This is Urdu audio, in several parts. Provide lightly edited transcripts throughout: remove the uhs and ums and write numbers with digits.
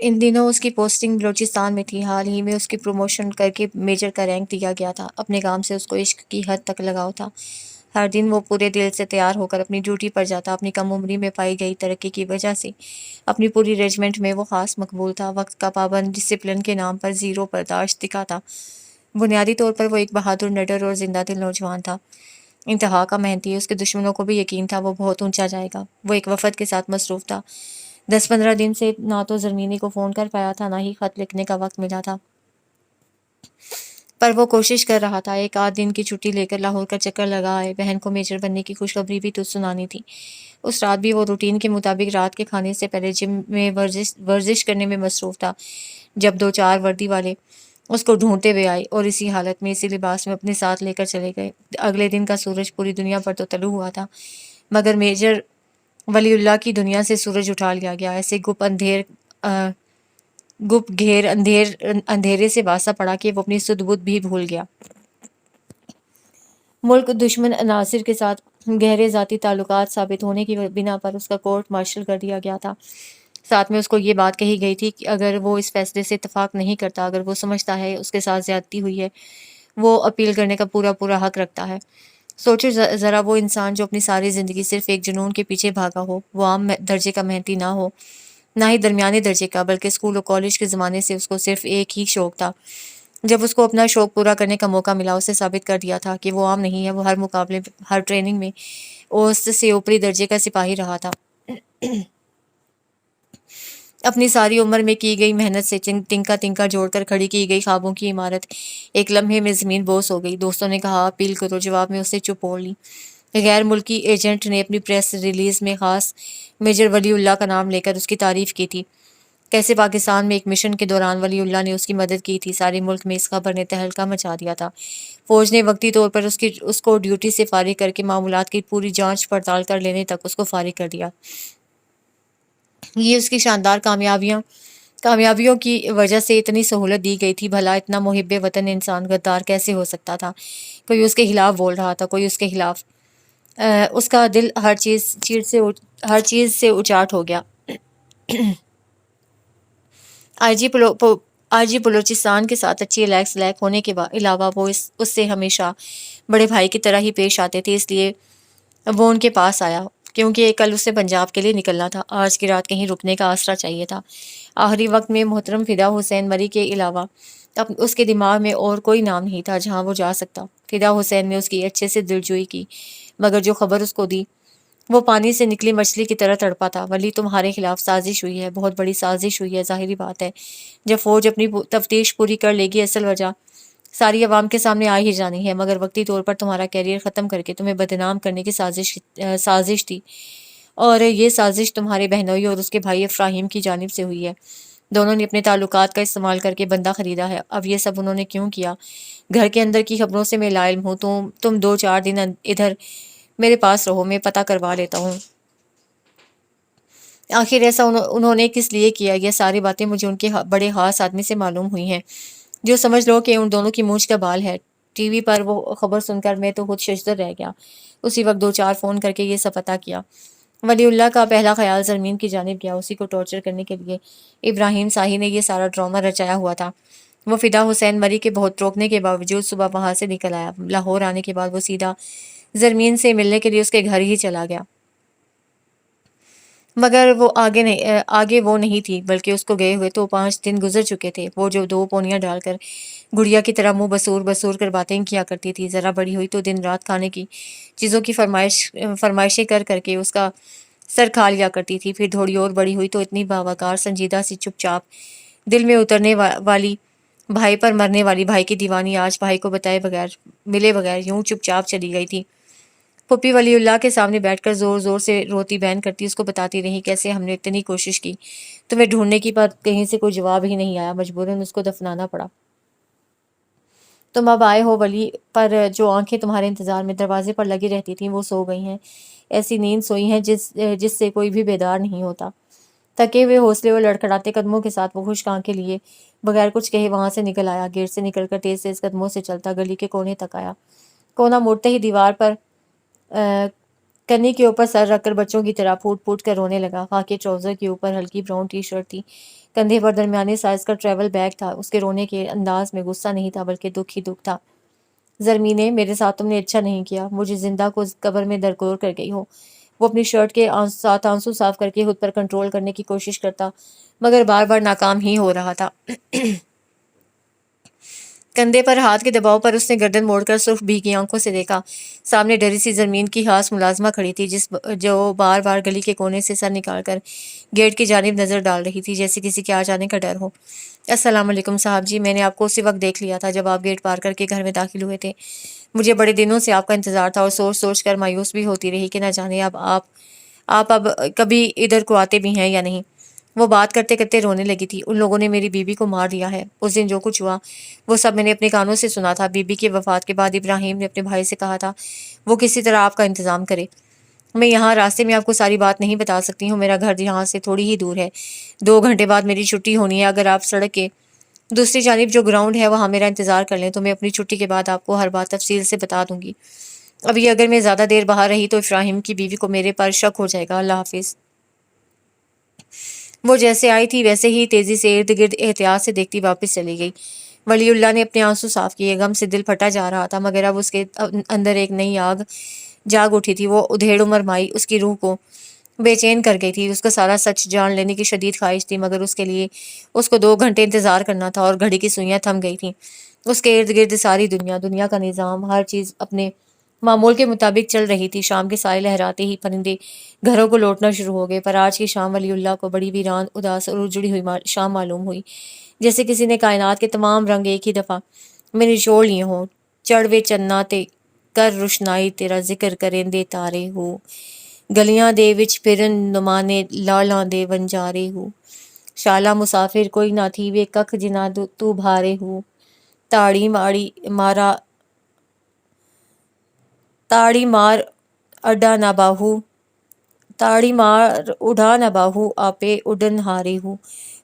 ان دنوں اس کی پوسٹنگ بلوچستان میں تھی۔ حال ہی میں اس کی پروموشن کر کے میجر کا رینک دیا گیا تھا۔ اپنے کام سے اس کو عشق کی حد تک لگاؤ تھا۔ ہر دن وہ پورے دل سے تیار ہو کر اپنی ڈیوٹی پر جاتا۔ اپنی کم عمری میں پائی گئی ترقی کی وجہ سے اپنی پوری ریجمنٹ میں وہ خاص مقبول تھا۔ وقت کا پابند، ڈسپلن کے نام پر زیرو برداشت دکھاتا۔ بنیادی طور پر وہ ایک بہادر، نڈر اور زندہ دل نوجوان تھا۔ انتہا کا محنتی، اس کے دشمنوں کو بھی یقین تھا وہ بہت اونچا جائے گا۔ وہ ایک وفد کے ساتھ مصروف تھا۔ 10-15 دن سے نہ تو زرمینی کو فون کر پایا تھا، نہ ہی خط لکھنے کا وقت ملا تھا، پر وہ کوشش کر رہا تھا۔ ایک آدھ دن کی چھٹی لے کر لاہور کا چکر لگا آئے۔ بہن کو میجر بننے کی خوشخبری بھی تو سنانی تھی۔ اس رات بھی وہ روٹین کے مطابق رات کے کھانے سے پہلے جم میں ورزش کرنے میں مصروف تھا، جب 2-4 وردی والے اس کو ڈھونڈتے ہوئے آئے اور اسی حالت میں، اسی لباس میں اپنے ساتھ لے کر چلے گئے۔ اگلے دن کا سورج پوری دنیا پر تو طلوع ہوا تھا، مگر میجر ولی اللہ کی دنیا سے سورج اٹھا لیا گیا۔ ایسے گپ گھیر اندھیرے سے واسطہ پڑا کہ وہ اپنی سدھ بدھ بھی بھول گیا۔ ملک دشمن عناصر کے ساتھ گہرے ذاتی تعلقات ثابت ہونے کی بنا پر اس کا کورٹ مارشل کر دیا گیا تھا۔ ساتھ میں اس کو یہ بات کہی گئی تھی کہ اگر وہ اس فیصلے سے اتفاق نہیں کرتا، اگر وہ سمجھتا ہے اس کے ساتھ زیادتی ہوئی ہے، وہ اپیل کرنے کا پورا حق رکھتا ہے۔ سوچو ذرا، وہ انسان جو اپنی ساری زندگی صرف ایک جنون کے پیچھے بھاگا ہو، وہ عام درجے کا محنتی نہ ہو، نہ ہی درمیانے درجے کا، بلکہ اسکول اور کالج کے زمانے سے اس کو صرف ایک ہی شوق تھا۔ جب اس کو اپنا شوق پورا کرنے کا موقع ملا، اسے ثابت کر دیا تھا کہ وہ عام نہیں ہے۔ وہ ہر مقابلے، ہر ٹریننگ میں اوسط سے اوپری درجے کا سپاہی رہا تھا۔ اپنی ساری عمر میں کی گئی محنت سے تنکا جوڑ کر کھڑی کی گئی خوابوں کی عمارت ایک لمحے میں زمین بوس ہو گئی۔ دوستوں نے کہا اپیل کرو، جواب میں اسے چپ اوڑھ لی۔ غیر ملکی ایجنٹ نے اپنی پریس ریلیز میں خاص میجر ولی اللہ کا نام لے کر اس کی تعریف کی تھی۔ کیسے پاکستان میں ایک مشن کے دوران ولی اللہ نے اس کی مدد کی تھی۔ سارے ملک میں اس خبر نے تہلکہ مچا دیا تھا۔ فوج نے وقتی طور پر اس کو ڈیوٹی سے فارغ کر کے معاملات کی پوری جانچ پڑتال کر لینے تک اس کو فارغ کر دیا۔ یہ اس کی شاندار کامیابیوں کی وجہ سے اتنی سہولت دی گئی تھی۔ بھلا اتنا محب وطن انسان غدار کیسے ہو سکتا تھا؟ کوئی اس کے خلاف بول رہا تھا، کوئی اس کے خلاف۔ اس کا دل ہر چیز سے اچاٹ ہو گیا۔ آئی جی بلوچستان کے ساتھ اچھی سلیک ہونے کے علاوہ وہ اس سے ہمیشہ بڑے بھائی کی طرح ہی پیش آتے تھے، اس لیے وہ ان کے پاس آیا، کیونکہ کل اسے پنجاب کے لیے نکلنا تھا۔ آج کی رات کہیں رکنے کا آسرا چاہیے تھا۔ آخری وقت میں محترم فدا حسین مری کے علاوہ اس کے دماغ میں اور کوئی نام نہیں تھا جہاں وہ جا سکتا۔ فدا حسین نے اس کی اچھے سے دلجوئی کی، مگر جو خبر اس کو دی وہ پانی سے نکلی مچھلی کی طرح تڑپا تھا۔ ولی تمہارے خلاف سازش ہوئی ہے، بہت بڑی سازش ہوئی ہے۔ ظاہری بات ہے جب فوج اپنی تفتیش پوری کر لے گی، اصل وجہ ساری عوام کے سامنے آ ہی جانی ہے، مگر وقتی طور پر تمہارا کیریئر ختم کر کے تمہیں بدنام کرنے کی سازش تھی، اور یہ سازش تمہارے بہنوئی اور اس کے بھائی افراہیم کی جانب سے ہوئی ہے۔ دونوں نے اپنے تعلقات کا استعمال کر کے بندہ خریدا ہے۔ اب یہ سب انہوں نے کیوں کیا؟ گھر کے اندر کی خبروں سے میں لا علم ہوں۔ تم 2-4 دن ادھر میرے پاس رہو، میں پتہ کروا لیتا ہوں آخر ایسا انہوں نے کس لیے کیا۔ یہ ساری باتیں مجھے ان کے بڑے خاص آدمی سے معلوم ہوئی ہیں، جو سمجھ لو کہ ان دونوں کی مونچھ کا بال ہے۔ ٹی وی پر وہ خبر سن کر میں تو خود ششدر رہ گیا۔ اسی وقت 2-4 فون کر کے یہ سب پتہ کیا۔ ولی اللہ کا پہلا خیال زرمین کی جانب گیا، اسی کو ٹارچر کرنے کے لیے ابراہیم صاحی نے یہ سارا ڈرامہ رچایا ہوا تھا۔ وہ فدا حسین مری کے بہت روکنے کے باوجود صبح وہاں سے نکل آیا۔ لاہور آنے کے بعد وہ سیدھا زرمین سے ملنے کے لیے اس کے گھر ہی چلا گیا، مگر وہ آگے وہ نہیں تھی، بلکہ اس کو گئے ہوئے تو 5 دن گزر چکے تھے۔ وہ جو 2 پونیاں ڈال کر گڑیا کی طرح منہ بسور کر باتیں کیا کرتی تھی، ذرا بڑی ہوئی تو دن رات کھانے کی چیزوں کی فرمائشیں کر کے اس کا سر کھا لیا کرتی تھی۔ پھر تھوڑی اور بڑی ہوئی تو اتنی باوقار، سنجیدہ سی، چپ چاپ، دل میں اترنے والی، بھائی پر مرنے والی، بھائی کی دیوانی، آج بھائی کو بتائے بغیر، ملے بغیر یوں چپ چاپ چلی گئی تھی۔ پھپھی ولی اللہ کے سامنے بیٹھ کر زور سے روتی بین کرتی، اس کو بتاتی رہی کیسے ہم نے اتنی کوشش کی تمہیں ڈھونڈنے کی، پر کہیں سے کوئی جواب ہی نہیں آیا، مجبوراً اس کو دفنانا پڑا۔ تم اب آئے ہو ولی، پر جو آنکھیں تمہارے انتظار میں دروازے پر لگی رہتی تھیں وہ سو گئی ہیں، ایسی نیند سوئی ہیں جس سے کوئی بھی بیدار نہیں ہوتا۔ تھکے ہوئے حوصلے اور لڑکھڑاتے قدموں کے ساتھ وہ خشک آنکھیں لیے بغیر کچھ کہے وہاں سے نکل آیا۔ گیٹ سے نکل کر تیز قدموں سے چلتا گلی کے کونے تک آیا۔ کونا موڑتے ہی دیوار پر کنی کے اوپر سر رکھ کر بچوں کی طرح پھوٹ پھوٹ کر رونے لگا۔ خاکی ٹراؤزر کے اوپر ہلکی براؤن ٹی شرٹ تھی، کندھے پر درمیانے سائز کا ٹریول بیگ تھا۔ اس کے رونے کے انداز میں غصہ نہیں تھا بلکہ دکھ ہی دکھ تھا۔ زرمینے، میرے ساتھ تم نے اچھا نہیں کیا، مجھے زندہ کو قبر میں درگور کر گئی ہو۔ وہ اپنی شرٹ کے ساتھ آنسو صاف کر کے خود پر کنٹرول کرنے کی کوشش کرتا مگر بار بار ناکام ہی ہو رہا تھا۔ کندھے پر ہاتھ کے دباؤ پر اس نے گردن موڑ کر سرخ بھیگی آنکھوں سے دیکھا۔ سامنے ڈری سی زمین کی خاص ملازمہ کھڑی تھی جو بار بار گلی کے کونے سے سر نکال کر گیٹ کی جانب نظر ڈال رہی تھی جیسے کسی کے آ جانے کا ڈر ہو۔ السلام علیکم صاحب جی، میں نے آپ کو اسی وقت دیکھ لیا تھا جب آپ گیٹ پار کر کے گھر میں داخل ہوئے تھے۔ مجھے بڑے دنوں سے آپ کا انتظار تھا اور سوچ سوچ کر مایوس بھی ہوتی رہی کہ نہ جانے آپ اب کبھی ادھر کو آتے بھی ہیں یا نہیں۔ وہ بات کرتے کرتے رونے لگی تھی۔ ان لوگوں نے میری بیوی کو مار دیا ہے۔ اس دن جو کچھ ہوا وہ سب میں نے اپنے کانوں سے سنا تھا۔ بیوی کی وفات کے بعد ابراہیم نے اپنے بھائی سے کہا تھا وہ کسی طرح آپ کا انتظام کرے۔ میں یہاں راستے میں آپ کو ساری بات نہیں بتا سکتی ہوں، میرا گھر یہاں سے تھوڑی ہی دور ہے۔ 2 گھنٹے بعد میری چھٹی ہونی ہے۔ اگر آپ سڑک کے دوسری جانب جو گراؤنڈ ہے وہاں میرا انتظار کر لیں تو میں اپنی چھٹی کے بعد آپ کو ہر بات تفصیل سے بتا دوں گی۔ ابھی اگر میں زیادہ دیر باہر رہی تو ابراہیم کی بیوی کو میرے پر شک ہو جائے گا۔ اللہ حافظ۔ وہ جیسے آئی تھی ویسے ہی تیزی سے ارد گرد احتیاط سے دیکھتی واپس چلی گئی۔ ولی اللہ نے اپنے آنسو صاف کیے۔ غم سے دل پھٹا جا رہا تھا مگر اب اس کے اندر ایک نئی آگ جاگ اٹھی تھی۔ وہ ادھیڑ عمر مائی اس کی روح کو بے چین کر گئی تھی۔ اس کا سارا سچ جان لینے کی شدید خواہش تھی مگر اس کے لیے اس کو 2 گھنٹے انتظار کرنا تھا اور گھڑی کی سوئیاں تھم گئی تھیں۔ اس کے ارد گرد ساری دنیا کا نظام، ہر چیز اپنے معمول کے مطابق چل رہی تھی۔ شام کے سائے لہراتے ہی پرندے گھروں کو لوٹنا شروع ہو گئے، پر آج کی شام ولی اللہ کو بڑی ویران، اداس اور اجڑی ہوئی شام معلوم ہوئی، جیسے کسی نے کائنات کے تمام رنگ ایک ہی دفعہ میں نچوڑ لیے ہوں۔ چڑھوے چنا تے کر روشنائی تیرا ذکر کریں دے تارے ہو، گلیاں دے وچ پھرن نمانے لالاں دے ونجارے ہو، شالا مسافر کوئی نہ تھی وے ککھ جنا تو بھارے ہو، تاڑی مار اڈا نہ باہو، تاڑی مار اڑا نہ باہو آپے اڈن ہارے ہو۔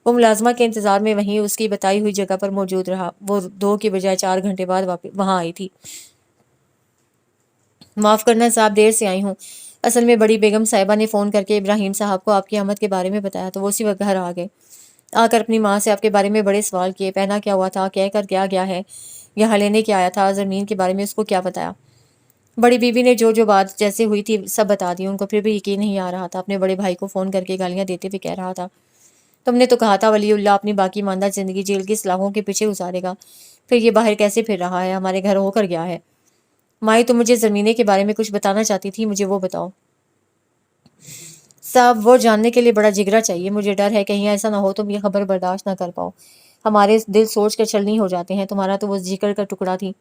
وہ ملازمہ کے انتظار میں وہیں اس کی بتائی ہوئی جگہ پر موجود رہا۔ وہ 2 کی بجائے 4 گھنٹے بعد وہاں آئی تھی۔ معاف کرنا صاحب، دیر سے آئی ہوں۔ اصل میں بڑی بیگم صاحبہ نے فون کر کے ابراہیم صاحب کو آپ کی آمد کے بارے میں بتایا تو وہ اسی وقت گھر آ گئے۔ آ کر اپنی ماں سے آپ کے بارے میں بڑے سوال کیے، پہنا کیا ہوا تھا، کہہ کر کیا گیا ہے، یہاں لینے کیا آیا تھا، زمین کے بارے میں اس کو کیا بتایا۔ بڑی بیوی نے جو بات جیسے ہوئی تھی سب بتا دی۔ ان کو پھر بھی یقین نہیں آ رہا تھا۔ اپنے بڑے بھائی کو فون کر کے گالیاں دیتے ہوئے کہہ رہا تھا تم نے تو کہا تھا ولی اللہ اپنی باقی ماندہ زندگی جیل کی سلاخوں کے پیچھے گزارے گا، پھر یہ باہر کیسے پھر رہا ہے، ہمارے گھر ہو کر گیا ہے۔ مائی تم مجھے زمینیں کے بارے میں کچھ بتانا چاہتی تھی، مجھے وہ بتاؤ۔ صاحب، وہ جاننے کے لیے بڑا جگرا چاہیے، مجھے ڈر ہے کہیں ایسا نہ ہو تم یہ خبر برداشت نہ کر پاؤ، ہمارے دل سوچ کر چھلنی ہو جاتے ہیں، تمہارا تو وہ جگر کا ٹکڑا تھی۔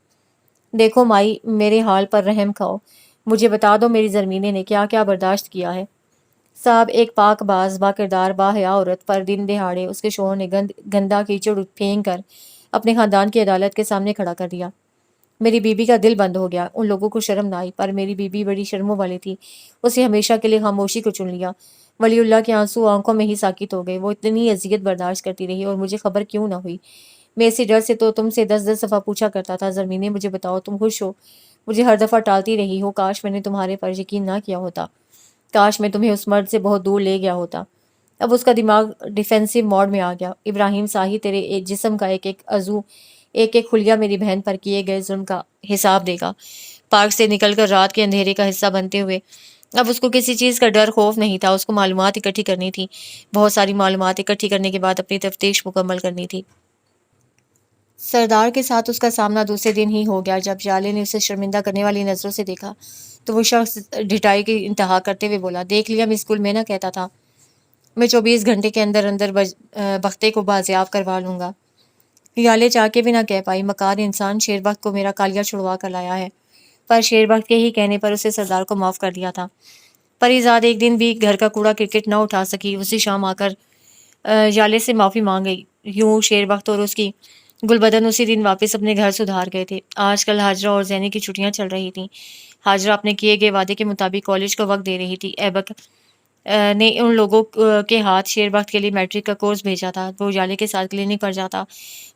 دیکھو مائی، میرے حال پر رحم کھاؤ، مجھے بتا دو میری زرمینے نے کیا کیا برداشت کیا ہے۔ صاحب، ایک پاک باز، با کردار، با حیا عورت پر دن دہاڑے اس کے شوہر نے گندا کیچڑ پھینک کر اپنے خاندان کی عدالت کے سامنے کھڑا کر دیا۔ میری بیوی کا دل بند ہو گیا۔ ان لوگوں کو شرم نہ آئی، پر میری بیوی بڑی شرموں والی تھی، اسے ہمیشہ کے لیے خاموشی کو چن لیا۔ ولی اللہ کے آنسو آنکھوں میں ہی ساکت ہو گئے۔ وہ اتنی اذیت برداشت کرتی رہی اور مجھے خبر کیوں نہ ہوئی۔ میں اسی ڈر سے تو تم سے 10 دفعہ پوچھا کرتا تھا زرمینے مجھے بتاؤ، تم خوش ہو، مجھے ہر دفعہ ٹالتی رہی ہو۔ کاش میں نے تمہارے پر یقین نہ کیا ہوتا، کاش میں تمہیں اس مرد سے بہت دور لے گیا ہوتا۔ اب اس کا دماغ ڈیفینسو موڈ میں آ گیا۔ ابراہیم صاحب تیرے ایک جسم کا ایک ایک عضو، ایک ایک خلیہ میری بہن پر کیے گئے ظلم کا حساب دے گا۔ پارک سے نکل کر رات کے اندھیرے کا حصہ بنتے ہوئے اب اس کو کسی چیز کا ڈر خوف نہیں تھا۔ اس کو معلومات اکٹھی کرنی تھی، بہت ساری معلومات اکٹھی کرنے کے بعد اپنی تفتیش مکمل کرنی تھی۔ سردار کے ساتھ اس کا سامنا دوسرے دن ہی ہو گیا۔ جب جالے نے اسے شرمندہ کرنے والی نظروں سے دیکھا تو وہ شخص ڈھٹائی کی انتہا کرتے ہوئے بولا، دیکھ لیا میں اسکول میں نہ کہتا تھا میں 24 گھنٹے کے اندر اندر بختے کو بازیاب کروا لوں گا۔ یالے چاہ کے بھی نہ کہہ پائی، مکار انسان، شیر بخت کو میرا کالیہ چھڑوا کر لایا ہے۔ پر شیر بخت کے ہی کہنے پر اسے سردار کو معاف کر دیا تھا۔ پری زاد ایک دن بھی گھر کا کوڑا کرکٹ نہ اٹھا سکی، اسی شام آ کر یالے سے معافی مانگ گئی۔ یوں شیر بخت اور اس کی گلبدن اسی دن واپس اپنے گھر سدھار گئے تھے۔ آج کل ہاجرہ اور زینی کی چھٹیاں چل رہی تھیں۔ ہاجرہ اپنے کیے گئے وعدے کے مطابق کالج کو وقت دے رہی تھی۔ ایبک نے ان لوگوں کے ہاتھ شیر بخت کے لیے میٹرک کا کورس بھیجا تھا۔ وہ یالے کے ساتھ کلینک پر جاتا،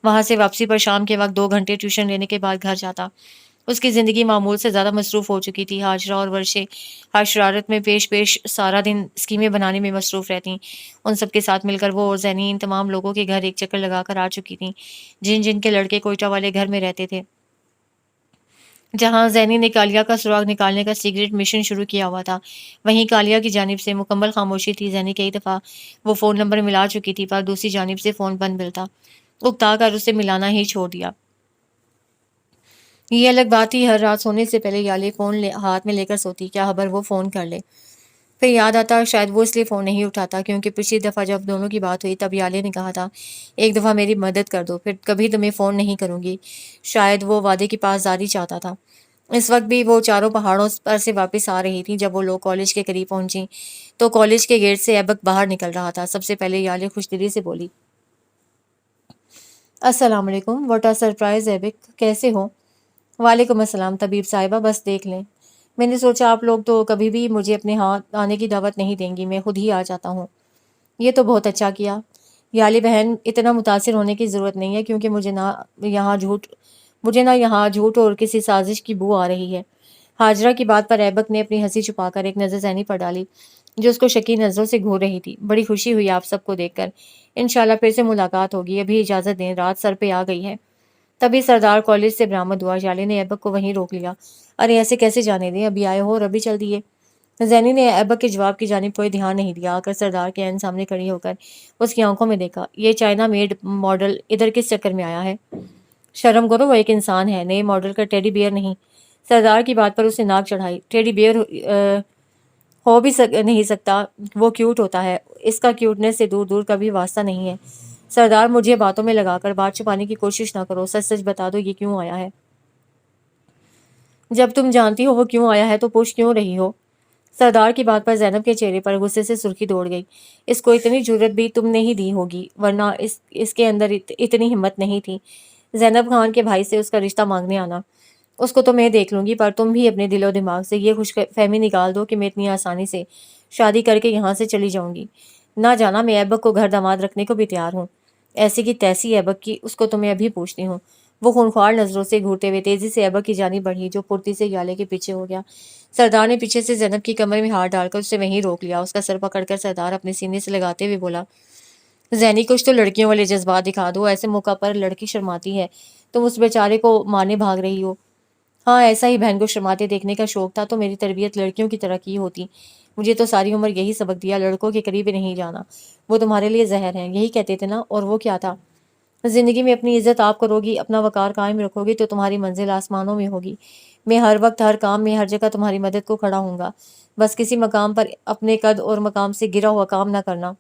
وہاں سے واپسی پر شام کے وقت 2 گھنٹے ٹیوشن لینے کے بعد گھر جاتا۔ اس کی زندگی معمول سے زیادہ مصروف ہو چکی تھی۔ ہاجرہ اور ورشے ہر شرارت میں پیش سارا دن اسکیمیں بنانے میں مصروف رہتیں۔ ان سب کے ساتھ مل کر وہ اور زینی ان تمام لوگوں کے گھر ایک چکر لگا کر آ چکی تھیں جن جن کے لڑکے کوئٹہ والے گھر میں رہتے تھے۔ جہاں زینی نے کالیا کا سراغ نکالنے کا سیکریٹ مشن شروع کیا ہوا تھا، وہیں کالیا کی جانب سے مکمل خاموشی تھی۔ زینی کئی دفعہ وہ فون نمبر ملا چکی تھی، پر دوسری جانب سے فون بند ملتا، اکتا کر اسے ملانا ہی چھوڑ دیا۔ یہ الگ بات تھی، ہر رات سونے سے پہلے یالے فون ہاتھ میں لے کر سوتی، کیا خبر وہ فون کر لے۔ پھر یاد آتا شاید وہ اس لیے فون نہیں اٹھاتا کیونکہ پچھلی دفعہ جب دونوں کی بات ہوئی تب یالے نے کہا تھا ایک دفعہ میری مدد کر دو، پھر کبھی تمہیں فون نہیں کروں گی۔ شاید وہ وعدے کی پاسداری چاہتا تھا۔ اس وقت بھی وہ چاروں پہاڑوں پر سے واپس آ رہی تھی۔ جب وہ لوگ کالج کے قریب پہنچی تو کالج کے گیٹ سے ایبک باہر نکل رہا تھا۔ سب سے پہلے یالے خوش دلی سے بولی، السلام علیکم، واٹ آ سرپرائز ایبک، کیسے ہو؟ وعلیکم السلام طبیب صاحبہ، بس دیکھ لیں، میں نے سوچا آپ لوگ تو کبھی بھی مجھے اپنے ہاتھ آنے کی دعوت نہیں دیں گی، میں خود ہی آ جاتا ہوں۔ یہ تو بہت اچھا کیا یالی بہن، اتنا متاثر ہونے کی ضرورت نہیں ہے کیونکہ مجھے نہ یہاں جھوٹ اور کسی سازش کی بو آ رہی ہے۔ ہاجرہ کی بات پر ایبک نے اپنی ہنسی چھپا کر ایک نظر زینی پر ڈالی جو اس کو شکی نظروں سے گھور رہی تھی۔ بڑی خوشی ہوئی آپ سب کو دیکھ کر، انشاءاللہ پھر سے ملاقات ہوگی، ابھی اجازت دیں، رات سر پہ آ گئی ہے۔ تبھی سردار کالج سے برآمد ہوا۔ یالے نے ایبک کو وہیں روک لیا، ارے ایسے کیسے جانے دیں، ابھی آئے ہو اور ابھی چل دیے؟ زینی نے ایبک کے جواب کی جانب کوئی دھیان نہیں دیا، آ کر سردار کے عین سامنے کھڑی ہو کر اس کی آنکھوں میں دیکھا۔ یہ چائنا میڈ ماڈل ادھر کس چکر میں آیا ہے؟ شرم کرو، وہ ایک انسان ہے، نئے ماڈل کا ٹیڈی بیئر نہیں۔ سردار کی بات پر اس نے ناک چڑھائی، ٹیڈی بیئر ہو بھی نہیں سکتا، وہ کیوٹ ہوتا ہے، اس کا کیوٹنس سے دور دور کا بھی واسطہ نہیں ہے۔ سردار مجھے باتوں میں لگا کر بات چھپانے کی کوشش نہ کرو، سچ سچ بتا دو یہ کیوں آیا ہے؟ جب تم جانتی ہو وہ کیوں آیا ہے تو پوچھ کیوں رہی ہو؟ سردار کی بات پر زینب کے چہرے پر غصے سے سرخی دوڑ گئی۔ اس کو اتنی جرت بھی تم نے ہی دی ہوگی، ورنہ اس کے اندر اتنی ہمت نہیں تھی زینب خان کے بھائی سے اس کا رشتہ مانگنے آنا۔ اس کو تو میں دیکھ لوں گی، پر تم بھی اپنے دل و دماغ سے یہ خوش فہمی نکال دو کہ میں اتنی آسانی سے شادی کر کے یہاں سے چلی جاؤں گی۔ نہ جانا میں ایبک کو گھر داماد رکھنے کو بھی تیار ہوں۔ ایسی کی تیسی ایبک کی، اس کو تو میں ابھی پوچھتی ہوں۔ وہ خونخوار نظروں سے گھورتے ہوئے تیزی سے ایبک کی جانب بڑھی جو پھرتی سے یالے کے پیچھے ہو گیا۔ سردار نے پیچھے سے زینب کی کمر میں ہاتھ ڈال کر اسے وہیں روک لیا۔ اس کا سر پکڑ کر سردار اپنے سینے سے لگاتے ہوئے بولا، زینی کچھ تو لڑکیوں والے جذبات دکھا دو، ایسے موقع پر لڑکی شرماتی ہے، تم اس بیچارے کو مارنے بھاگ رہی ہو۔ ہاں ایسا ہی بہن کو شرماتے دیکھنے کا شوق تھا تو میری تربیت لڑکیوں کی طرح کی ہوتی۔ مجھے تو ساری عمر یہی سبق دیا، لڑکوں کے قریب نہیں جانا، وہ تمہارے لیے زہر ہیں، یہی کہتے تھے نا؟ اور وہ کیا تھا؟ زندگی میں اپنی عزت آپ کرو گی، اپنا وقار قائم رکھو گی تو تمہاری منزل آسمانوں میں ہوگی۔ میں ہر وقت ہر کام میں ہر جگہ تمہاری مدد کو کھڑا ہوں گا، بس کسی مقام پر اپنے قد اور مقام سے گرا ہوا کام نہ کرنا۔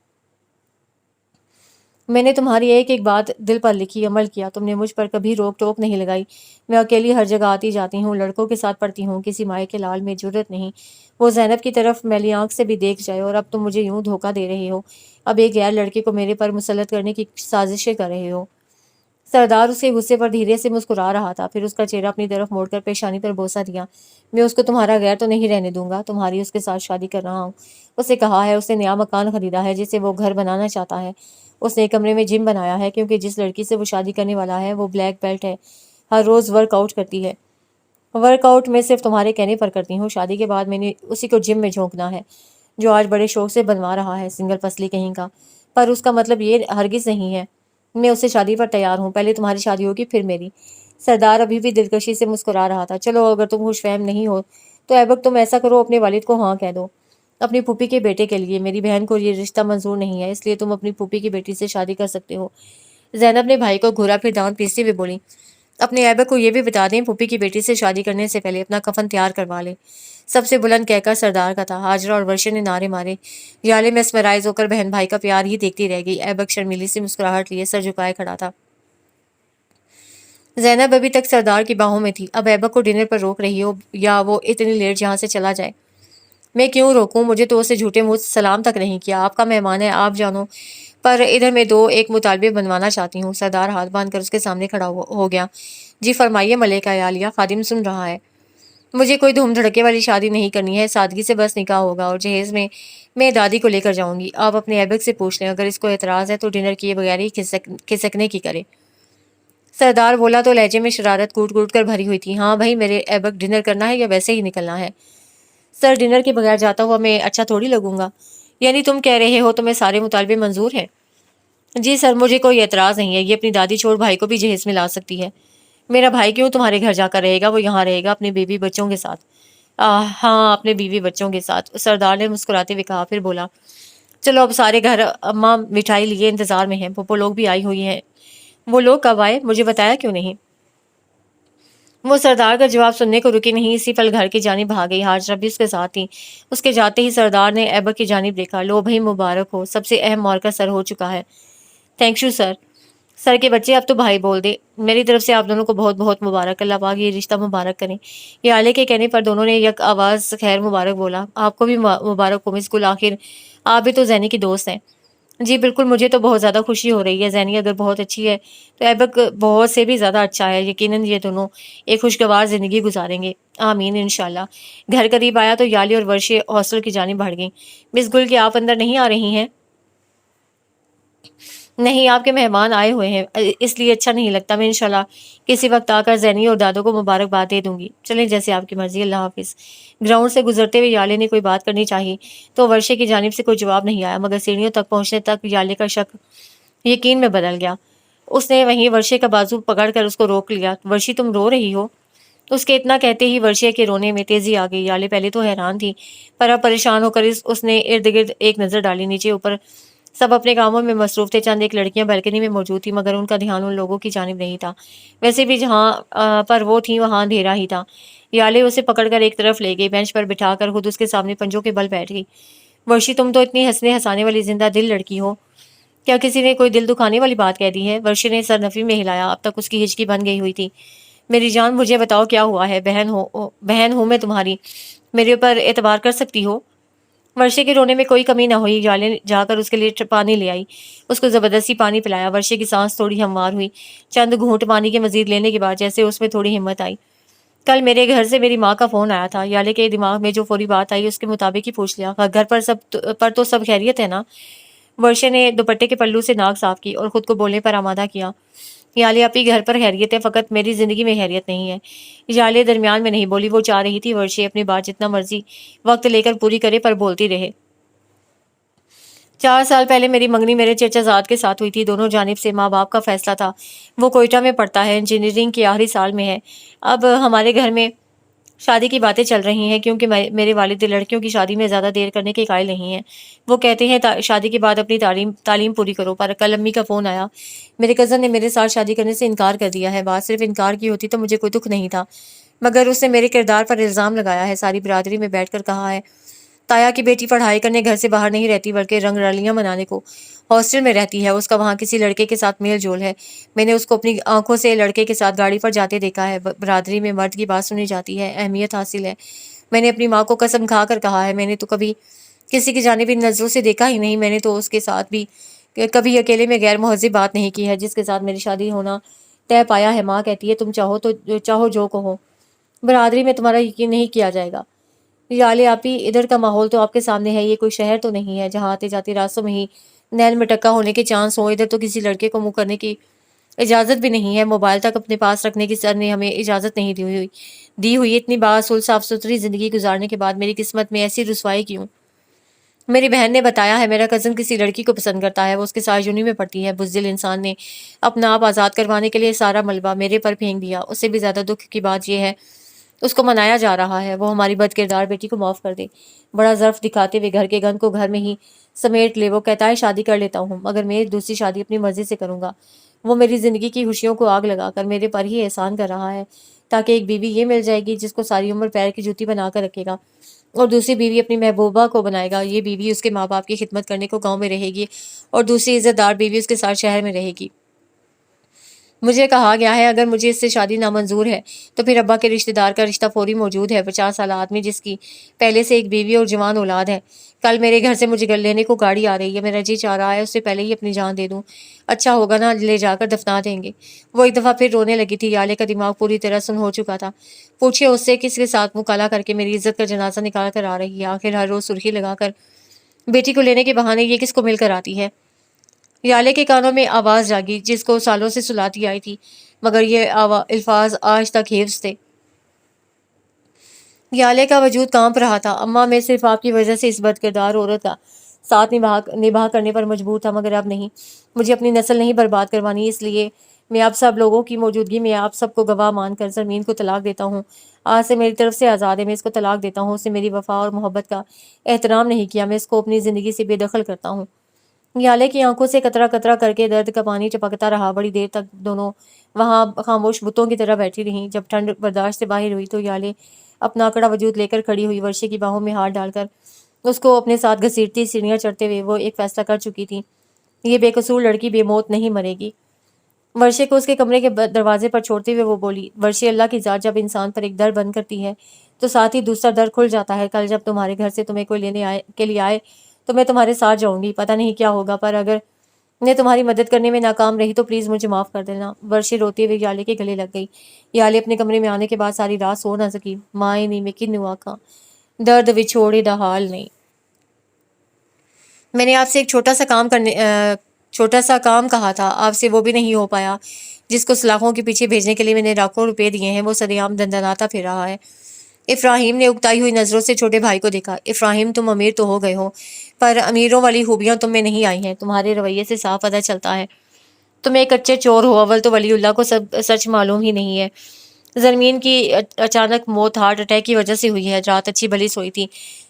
میں نے تمہاری ایک ایک بات دل پر لکھی، عمل کیا، تم نے مجھ پر کبھی روک ٹوک نہیں لگائی۔ میں اکیلی ہر جگہ آتی جاتی ہوں، لڑکوں کے ساتھ پڑھتی ہوں، کسی مائع کے لال میں جرت نہیں وہ زینب کی طرف میلی آنکھ سے بھی دیکھ جائے، اور اب تم مجھے یوں دھوکہ دے رہے ہو، اب ایک غیر لڑکے کو میرے پر مسلط کرنے کی سازشیں کر رہے ہو۔ سردار اس کے غصے پر دھیرے سے مسکرا رہا تھا، پھر اس کا چہرہ اپنی طرف موڑ کر پیشانی پر بوسہ دیا۔ میں اس کو تمہارا غیر تو نہیں رہنے دوں گا، تمہاری اس کے ساتھ شادی کر رہا ہوں۔ اسے کہا ہے، اس نے نیا مکان خریدا ہے جسے وہ گھر بنانا چاہتا ہے، اس نے ایک کمرے میں جم بنایا ہے کیونکہ جس لڑکی سے وہ شادی کرنے والا ہے وہ بلیک بیلٹ ہے، ہر روز ورک آؤٹ کرتی ہے۔ ورک آؤٹ میں صرف تمہارے کہنے پر کرتی ہوں، شادی کے بعد میں نے اسی کو جم میں جھونکنا ہے جو آج بڑے شوق سے بنوا رہا ہے، سنگل پسلی کہیں کا۔ پر اس کا مطلب یہ ہرگز نہیں ہے میں اس سے شادی پر تیار ہوں، پہلے تمہاری شادی ہوگی پھر میری۔ سردار ابھی بھی دلکشی سے مسکرا رہا تھا۔ چلو اگر تم خوش فہم نہیں ہو تو ایبک تم ایسا کرو، اپنے والد کو ہاں کہہ دو، اپنی پھوپھی کے بیٹے کے لیے۔ میری بہن کو یہ رشتہ منظور نہیں ہے، اس لیے تم اپنی پھوپھی کی بیٹی سے شادی کر سکتے ہو۔ زینب نے بھائی کو گھورا، پھر دانت پیستے ہوئے بولی، اپنے ایبک کو یہ بھی بتا دیں پھوپھی کی بیٹی سے شادی کرنے سے پہلے اپنا کفن تیار کروا لے۔ سب سے بلند کہہ کر سردار کا تھا۔ ہاجرہ اور ورشے نے نعرے مارے۔ یالے میسمرائز ہو کر بہن بھائی کا پیار ہی دیکھتی رہ گئی۔ ایبک شرمیلی سی مسکراہٹ لیے سر جھکائے کھڑا تھا۔ زینب ابھی تک سردار کی باہوں میں تھی، اب ایبک کو ڈنر پر روک رہی ہو یا وہ اتنی لیٹ یہاں سے چلا جائے؟ میں کیوں روکوں؟ مجھے تو اسے جھوٹے منہ سلام تک نہیں کیا۔ آپ کا مہمان ہے، آپ جانو، پر ادھر میں ایک مطالبے بنوانا چاہتی ہوں۔ سردار ہاتھ باندھ کر اس کے سامنے کھڑا ہو گیا۔ جی فرمائیے ملکہ عالیہ، خادم سن رہا ہے۔ مجھے کوئی دھوم دھڑکے والی شادی نہیں کرنی ہے، سادگی سے بس نکاح ہوگا، اور جہیز میں دادی کو لے کر جاؤں گی۔ آپ اپنے ایبک سے پوچھ لیں، اگر اس کو اعتراض ہے تو ڈنر کیے بغیر ہی کھسکنے کی کرے۔ سردار بولا تو لہجے میں شرارت کوٹ کوٹ کر بھری ہوئی تھی. ہاں بھائی میرے ایبک ڈنر کرنا ہے یا ویسے ہی نکلنا ہے؟ سر ڈنر کے بغیر جاتا ہوا میں اچھا تھوڑی لگوں گا. یعنی تم کہہ رہے ہو تمہیں سارے مطالبے منظور ہیں؟ جی سر مجھے کوئی اعتراض نہیں ہے. یہ اپنی دادی چھوڑ بھائی کو بھی جہیز میں لا سکتی ہے. میرا بھائی کیوں تمہارے گھر جا کر رہے گا؟ وہ یہاں رہے گا اپنے بیوی بچوں کے ساتھ. ہاں اپنے بیوی بچوں کے ساتھ، سردار نے مسکراتے ہوئے کہا. پھر بولا چلو اب سارے گھر اماں مٹھائی لیے انتظار میں ہیں. پھپھو لوگ بھی آئی ہوئی ہیں. وہ لوگ کب آئے؟ مجھے بتایا کیوں نہیں؟ وہ سردار کا جواب سننے کو رکی نہیں، اسی پل گھر کی جانب بھاگ گئی. حاجرہ بھی اس کے ساتھ تھی. اس کے جاتے ہی سردار نے ایبک کی جانب دیکھا. لو بھائی مبارک ہو، سب سے اہم مورکہ سر ہو چکا ہے. Thank you sir. سر کے بچے اب تو بھائی بول دے. میری طرف سے آپ دونوں کو بہت بہت مبارک. اللہ پاک یہ رشتہ مبارک کریں. یہ آلے کے کہنے پر دونوں نے یک آواز خیر مبارک بولا. آپ کو بھی مبارک ہو مس گل، آخر آپ بھی تو زینی کی دوست ہیں. جی بالکل، مجھے تو بہت زیادہ خوشی ہو رہی ہے. زینی اگر بہت اچھی ہے تو ایبک بہت سے بھی زیادہ اچھا ہے. یقیناً یہ دونوں ایک خوشگوار زندگی گزاریں گے. آمین انشاءاللہ. گھر قریب آیا تو یالی اور ورشے ہاسٹل کی جانب بڑھ گئیں. مس گل کہ آپ اندر نہیں آ رہی ہیں؟ نہیں، آپ کے مہمان آئے ہوئے ہیں اس لیے اچھا نہیں لگتا. میں انشاءاللہ کسی وقت آ کر زینی اور دادوں کو مبارکباد دے دوں گی. چلیں جیسے آپ کی مرضی. اللہ حافظ. گراؤنڈ سے گزرتے ہوئے یالے نے کوئی بات کرنی چاہی تو ورشے کی جانب سے کوئی جواب نہیں آیا، مگر سیڑھیوں تک پہنچنے تک یالے کا شک یقین میں بدل گیا. اس نے وہیں ورشے کا بازو پکڑ کر اس کو روک لیا. ورشی تم رو رہی ہو؟ اس کے اتنا کہتے ہی ورشے کے رونے میں تیزی آ گئی. یالے پہلے تو حیران تھی، پر اب پریشان ہو کر اس نے ارد گرد ایک نظر ڈالی. نیچے اوپر سب اپنے کاموں میں مصروف تھے. چند ایک لڑکیاں بالکنی میں موجود تھی، مگر ان کا دھیان ان لوگوں کی جانب نہیں تھا. ویسے بھی جہاں پر وہ تھیں وہاں اندھیرا ہی تھا. یالے اسے پکڑ کر ایک طرف لے گئی، بینچ پر بٹھا کر خود اس کے سامنے پنجوں کے بل بیٹھ گئی. ورشی تم تو اتنی ہنسنے ہنسانے والی زندہ دل لڑکی ہو، کیا کسی نے کوئی دل دکھانے والی بات کہہ دی ہے؟ ورشی نے سر نفی میں ہلایا. اب تک اس کی ہچکی بن گئی ہوئی تھی. میری جان مجھے بتاؤ کیا ہوا ہے؟ بہن ہوں میں تمہاری، میرے اوپر اعتبار کر سکتی ہو. ورشے کے رونے میں کوئی کمی نہ ہوئی. یالے جا کر اس کے لیے پانی لے آئی، اس کو زبردستی پانی پلایا. ورشے کی سانس تھوڑی ہموار ہوئی. چند گھونٹ پانی کے مزید لینے کے بعد جیسے اس میں تھوڑی ہمت آئی. کل میرے گھر سے میری ماں کا فون آیا تھا. یالے کے دماغ میں جو فوری بات آئی اس کے مطابق ہی پوچھ لیا. گھر پر تو سب خیریت ہے نا؟ ورشے نے دوپٹے کے پلو سے ناک صاف کی اور خود کو بولنے پر آمادہ کیا. یالے اپی گھر پر خیریت ہے، فقط میری زندگی میں خیریت نہیں ہے. یالے درمیان میں نہیں بولی. وہ چاہ رہی تھی ورشے اپنی بات جتنا مرضی وقت لے کر پوری کرے، پر بولتی رہے. 4 سال پہلے میری منگنی میرے چچا زاد کے ساتھ ہوئی تھی. دونوں جانب سے ماں باپ کا فیصلہ تھا. وہ کوئٹہ میں پڑھتا ہے، انجینئرنگ کے آخری سال میں ہے. اب ہمارے گھر میں شادی کی باتیں چل رہی ہیں کیونکہ میرے والد لڑکیوں کی شادی میں زیادہ دیر کرنے کے قائل نہیں ہیں. وہ کہتے ہیں شادی کے بعد اپنی تعلیم پوری کرو. پر کل امی کا فون آیا. میرے کزن نے میرے ساتھ شادی کرنے سے انکار کر دیا ہے. بات صرف انکار کی ہوتی تو مجھے کوئی دکھ نہیں تھا، مگر اس نے میرے کردار پر الزام لگایا ہے. ساری برادری میں بیٹھ کر کہا ہے تایا کی بیٹی پڑھائی کرنے گھر سے باہر نہیں رہتی بلکہ رنگ رلیاں منانے کو ہاسٹل میں رہتی ہے. اس کا وہاں کسی لڑکے کے ساتھ میل جول ہے. میں نے اس کو اپنی آنکھوں سے لڑکے کے ساتھ گاڑی پر جاتے دیکھا ہے. برادری میں مرد کی بات سنی جاتی ہے، اہمیت حاصل ہے. میں نے اپنی ماں کو قسم کھا کر کہا ہے میں نے تو کبھی کسی کی جانب ان نظروں سے دیکھا ہی نہیں. میں نے تو اس کے ساتھ بھی کبھی اکیلے میں غیر مہذب بات نہیں کی ہے. جس کے ساتھ میری شادی ہونا طے پایا ہے ماں کہتی ہے تم چاہو جو کہو، برادری میں تمہارا یقین نہیں کیا جائے گا. یالے آپی ادھر کا ماحول تو آپ کے سامنے ہے. یہ کوئی شہر تو نہیں ہے جہاں آتے جاتے راستوں میں ہی نیل مٹکا ہونے کے چانس ہو. ادھر تو کسی لڑکے کو منہ کرنے کی اجازت بھی نہیں ہے. موبائل تک اپنے پاس رکھنے کی سر نے ہمیں اجازت نہیں دی ہوئی. اتنی باصول صاف ستھری زندگی گزارنے کے بعد میری قسمت میں ایسی رسوائی کیوں؟ میری بہن نے بتایا ہے میرا کزن کسی لڑکی کو پسند کرتا ہے. وہ اس کے ساتھ یونی میں پڑتی ہے. بزدل انسان نے اپنا آپ آزاد کروانے کے لیے سارا ملبہ میرے پر پھینک دیا. اس سے بھی زیادہ دکھ کی بات یہ ہے اس کو منایا جا رہا ہے وہ ہماری بد کردار بیٹی کو معاف کر دے. بڑا ظرف دکھاتے ہوئے گھر کے گند کو گھر میں ہی سمیٹ لے. وہ کہتا ہے شادی کر لیتا ہوں مگر میں دوسری شادی اپنی مرضی سے کروں گا. وہ میری زندگی کی خوشیوں کو آگ لگا کر میرے پر ہی احسان کر رہا ہے تاکہ ایک بیوی یہ مل جائے گی جس کو ساری عمر پیر کی جوتی بنا کر رکھے گا اور دوسری بیوی اپنی محبوبہ کو بنائے گا. یہ بیوی اس کے ماں باپ کی خدمت کرنے کو گاؤں میں رہے گی اور دوسری عزت دار بیوی اس کے ساتھ شہر میں رہے گی. مجھے کہا گیا ہے اگر مجھے اس سے شادی نامنظور ہے تو پھر ابا کے رشتہ دار کا رشتہ فوری موجود ہے. 50 سالہ آدمی جس کی پہلے سے ایک بیوی اور جوان اولاد ہے. کل میرے گھر سے مجھے گھر لینے کو گاڑی آ رہی ہے. میرا جی چاہ رہا ہے اس سے پہلے ہی اپنی جان دے دوں. اچھا ہوگا نا لے جا کر دفنا دیں گے. وہ ایک دفعہ پھر رونے لگی تھی. یالے کا دماغ پوری طرح سن ہو چکا تھا. پوچھے اس سے کس کے ساتھ منہ کالا کر کے میری عزت کا جنازہ نکال کر آ رہی ہے. آخر ہر روز سرخی لگا کر بیٹی کو لینے کے بہانے یہ کس کو مل کر آتی ہے؟ یالے کے کانوں میں آواز جاگی جس کو سالوں سے سلاتی آئی تھی. مگر یہ الفاظ آج تک حفظ تھے۔ یالے کا وجود کانپ رہا تھا۔ اماں میں صرف آپ کی وجہ سے اس بد کردار عورت کا ساتھ نباہ کرنے پر مجبور تھا، مگر اب نہیں۔ مجھے اپنی نسل نہیں برباد کروانی، اس لیے میں آپ سب لوگوں کی موجودگی میں آپ سب کو گواہ مان کر زمین کو طلاق دیتا ہوں۔ آج سے میری طرف سے آزاد ہے، میں اس کو طلاق دیتا ہوں۔ اس نے میری وفا اور محبت کا احترام نہیں کیا، میں اس کو اپنی زندگی سے بے دخل کرتا ہوں۔ یالے کی آنکھوں سے قطرہ قطرہ کر کے درد کا پانی ٹپکتا رہا۔ بڑی دیر تک دونوں وہاں خاموش بتوں کی طرح بیٹھی رہیں۔ جب ٹھنڈ برداشت سے باہر ہوئی تو یالے اپنا آکڑا وجود لے کر کھڑی ہوئی، ورشے کی باہوں میں ہاتھ ڈال کر اس کو اپنے ساتھ گھسیٹتی سیڑھیاں چڑھتے ہوئے وہ ایک فیصلہ کر چکی تھی، یہ بے قصور لڑکی بے موت نہیں مرے گی۔ ورشے کو اس کے کمرے کے دروازے پر چھوڑتے ہوئے وہ بولی، ورشے، اللہ کی ذات جب انسان پر ایک در بند کرتی ہے تو ساتھ ہی دوسرا در کھل جاتا ہے۔ کل جب تمہارے گھر سے تمہیں کوئی لینے کے لیے آئے تو میں تمہارے ساتھ جاؤں گی، پتہ نہیں کیا ہوگا، پر اگر میں تمہاری مدد کرنے میں ناکام رہی تو پلیز مجھے معاف کر دینا۔ ورشے روتے ہوئے یالے کے گلے لگ گئی۔ یالے اپنے کمرے میں آنے کے بعد ساری رات سو نہ سکی۔ مائیں نہیں میں کنو آکھاں، درد وچھوڑے دا حال نہیں۔ میں نے آپ سے ایک چھوٹا سا کام کہا تھا، آپ سے وہ بھی نہیں ہو پایا۔ جس کو سلاخوں کے پیچھے بھیجنے کے لیے میں نے لاکھوں روپے دیے ہیں وہ سدیام دندناتا پھر رہا ہے۔ افراہیم نے اکتائی ہوئی نظروں سے چھوٹے بھائی کو دیکھا۔ افراہیم، تم امیر تو ہو گئے ہو، پر امیروں والی خوبیاں تم میں نہیں آئی ہیں۔ تمہارے رویے سے صاف پتہ چلتا ہے تم ایک کچے چور ہو۔ اول تو ولی اللہ کو سب سچ معلوم ہی نہیں ہے۔ زرمین کی اچانک موت ہارٹ اٹیک کی وجہ سے ہوئی ہے۔ رات اچھی بھلی سوئی تھی،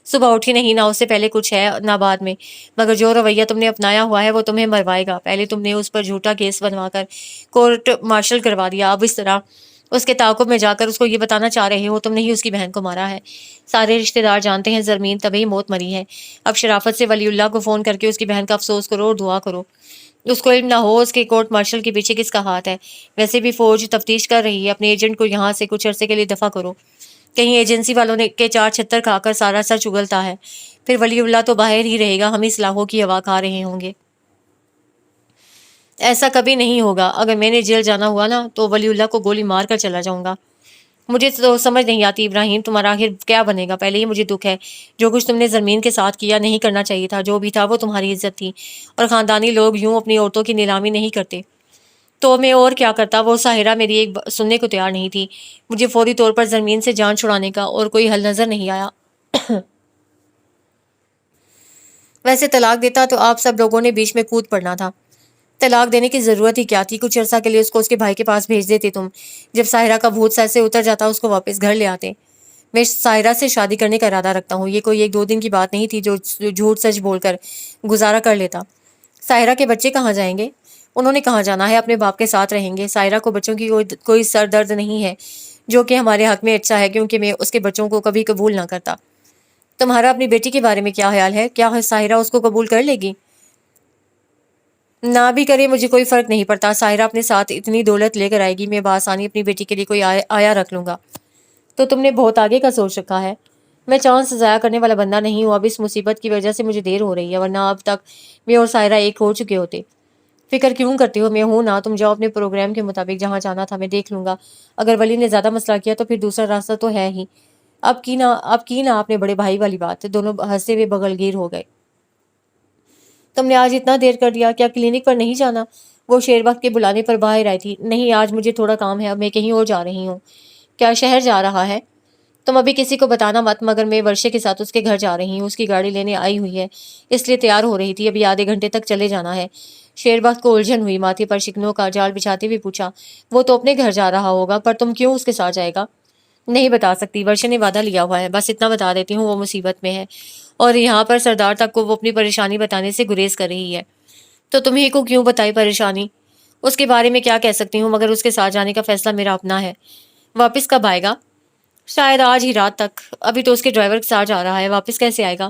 صبح اٹھی نہیں، نہ اس سے پہلے کچھ ہے نہ بعد میں، مگر جو رویہ تم نے اپنایا ہوا ہے وہ تمہیں مروائے گا۔ پہلے تم نے اس پر جھوٹا کیس بنوا کر کورٹ مارشل کروا دیا، اب اس طرح اس کے تعاقب میں جا کر اس کو یہ بتانا چاہ رہے ہو تم نے ہی اس کی بہن کو مارا ہے۔ سارے رشتہ دار جانتے ہیں زرمین طبعی موت مری ہے۔ اب شرافت سے ولی اللہ کو فون کر کے اس کی بہن کا افسوس کرو اور دعا کرو۔ اس کو علم نہ ہو اس کے کورٹ مارشل کے پیچھے کس کا ہاتھ ہے۔ ویسے بھی فوج تفتیش کر رہی ہے، اپنے ایجنٹ کو یہاں سے کچھ عرصے کے لیے دفع کرو، کہیں ایجنسی والوں نے کے چار چھتر کھا کر سارا سر چگلتا ہے، پھر ولی اللہ تو باہر ہی رہے گا، ہم اس لاہوں کی ہوا کھا رہے ہوں گے۔ ایسا کبھی نہیں ہوگا۔ اگر میں نے جیل جانا ہوا نا تو ولی اللہ کو گولی مار کر چلا جاؤں گا۔ مجھے تو سمجھ نہیں آتی ابراہیم، تمہارا آخر کیا بنے گا؟ پہلے ہی مجھے دکھ ہے، جو کچھ تم نے زمین کے ساتھ کیا نہیں کرنا چاہیے تھا، جو بھی تھا وہ تمہاری عزت تھی، اور خاندانی لوگ یوں اپنی عورتوں کی نیلامی نہیں کرتے تو میں اور کیا کرتا۔ وہ ساحرہ میری ایک سننے کو تیار نہیں تھی۔ مجھے فوری طور پر زمین سے جان چھڑانے کا اور کوئی حل نظر نہیں آیا۔ ویسے طلاق دیتا تو آپ سب لوگوں نے بیچ میں کود پڑنا تھا۔ طلاق دینے کی ضرورت ہی کیا تھی؟ کچھ عرصہ کے لیے اس کو اس کے بھائی کے پاس بھیج دیتے تم، جب ساحرہ کا بھوت سر سے اتر جاتا اس کو واپس گھر لے آتے۔ میں ساحرہ سے شادی کرنے کا ارادہ رکھتا ہوں، یہ کوئی ایک دو دن کی بات نہیں تھی جو جھوٹ سچ بول کر گزارا کر لیتا۔ ساحرہ کے بچے کہاں جائیں گے؟ انہوں نے کہاں جانا ہے، اپنے باپ کے ساتھ رہیں گے۔ ساحرہ کو بچوں کی کوئی سر درد نہیں ہے، جو کہ ہمارے حق میں اچھا ہے، کیونکہ میں اس کے بچوں کو کبھی قبول نہ کرتا۔ تمہارا اپنی بیٹی کے بارے میں کیا خیال ہے؟ کیا ساحرہ اس کو قبول کر لے گی؟ نہ بھی کرے مجھے کوئی فرق نہیں پڑتا۔ ساحرہ اپنے ساتھ اتنی دولت لے کر آئے گی، میں بآسانی اپنی بیٹی کے لیے کوئی آیا رکھ لوں گا۔ تو تم نے بہت آگے کا سوچ رکھا ہے۔ میں چانس ضائع کرنے والا بندہ نہیں ہوں، اب اس مصیبت کی وجہ سے مجھے دیر ہو رہی ہے، ورنہ اب تک میں اور ساحرہ ایک ہو چکے ہوتے۔ فکر کیوں کرتے ہو؟ میں ہوں نا، تم جاؤ اپنے پروگرام کے مطابق، جہاں جانا تھا میں دیکھ لوں گا۔ اگر ولی نے زیادہ مسئلہ کیا تو پھر دوسرا راستہ تو ہے ہی۔ اب کی نا آپ نے بڑے بھائی والی بات۔ دونوں ہنستے ہوئے بغل گیر ہو گئے۔ تم نے آج اتنا دیر کر دیا، کیا کلینک پر نہیں جانا؟ وہ شیر وقت کے بلانے پر باہر آئی تھی۔ نہیں، آج مجھے تھوڑا کام ہے، اب میں کہیں اور جا رہی ہوں۔ کیا شہر جا رہا ہے؟ تم ابھی کسی کو بتانا مت، مگر میں ورشے کے ساتھ اس کے گھر جا رہی ہوں، اس کی گاڑی لینے آئی ہوئی ہے، اس لیے تیار ہو رہی تھی، ابھی آدھے گھنٹے تک چلے جانا ہے۔ شیر وقت کو الجھن ہوئی، ماتھے پر شکنوں کا جال بچھاتے ہوئے پوچھا، وہ تو اپنے گھر جا رہا ہوگا، پر تم کیوں اس کے ساتھ جائے گا؟ نہیں بتا سکتی، ورشے نے وعدہ لیا ہوا ہے، بس اتنا بتا دیتی ہوں، وہ مصیبت میں ہے، اور یہاں پر سردار تک کو وہ اپنی پریشانی بتانے سے گریز کر رہی ہے۔ تو تمہیں کو کیوں بتائی پریشانی؟ اس کے بارے میں کیا کہہ سکتی ہوں، مگر اس کے ساتھ جانے کا فیصلہ میرا اپنا ہے۔ واپس کب آئے گا؟ شاید آج ہی رات تک۔ ابھی تو اس کے ڈرائیور کے ساتھ جا رہا ہے، واپس کیسے آئے گا؟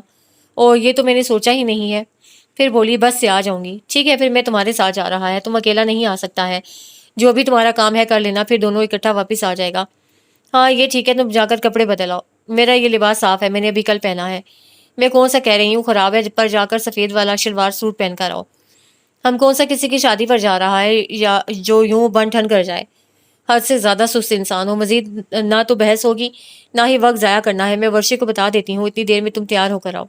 اور یہ تو میں نے سوچا ہی نہیں ہے۔ پھر بولی، بس سے آ جاؤں گی۔ ٹھیک ہے، پھر میں تمہارے ساتھ جا رہا ہے، تم اکیلا نہیں آ سکتا ہے، جو بھی تمہارا کام ہے کر لینا، پھر دونوں اکٹھا واپس آ جائے گا۔ ہاں یہ ٹھیک ہے، تم جا کر کپڑے بدلاؤ، میرا یہ لباس صاف ہے، میں نے ابھی کل پہنا ہے۔ میں کون سا کہہ رہی ہوں خراب ہے، پر جا کر سفید والا شلوار سوٹ پہن کر آؤ۔ ہم کون سا کسی کی شادی پر جا رہا ہے یا جو یوں بن ٹھن کر جائے؟ حد سے زیادہ سست انسان ہو، مزید نہ تو بحث ہوگی نہ ہی وقت ضائع کرنا ہے، میں ورشے کو بتا دیتی ہوں، اتنی دیر میں تم تیار ہو کر آؤ۔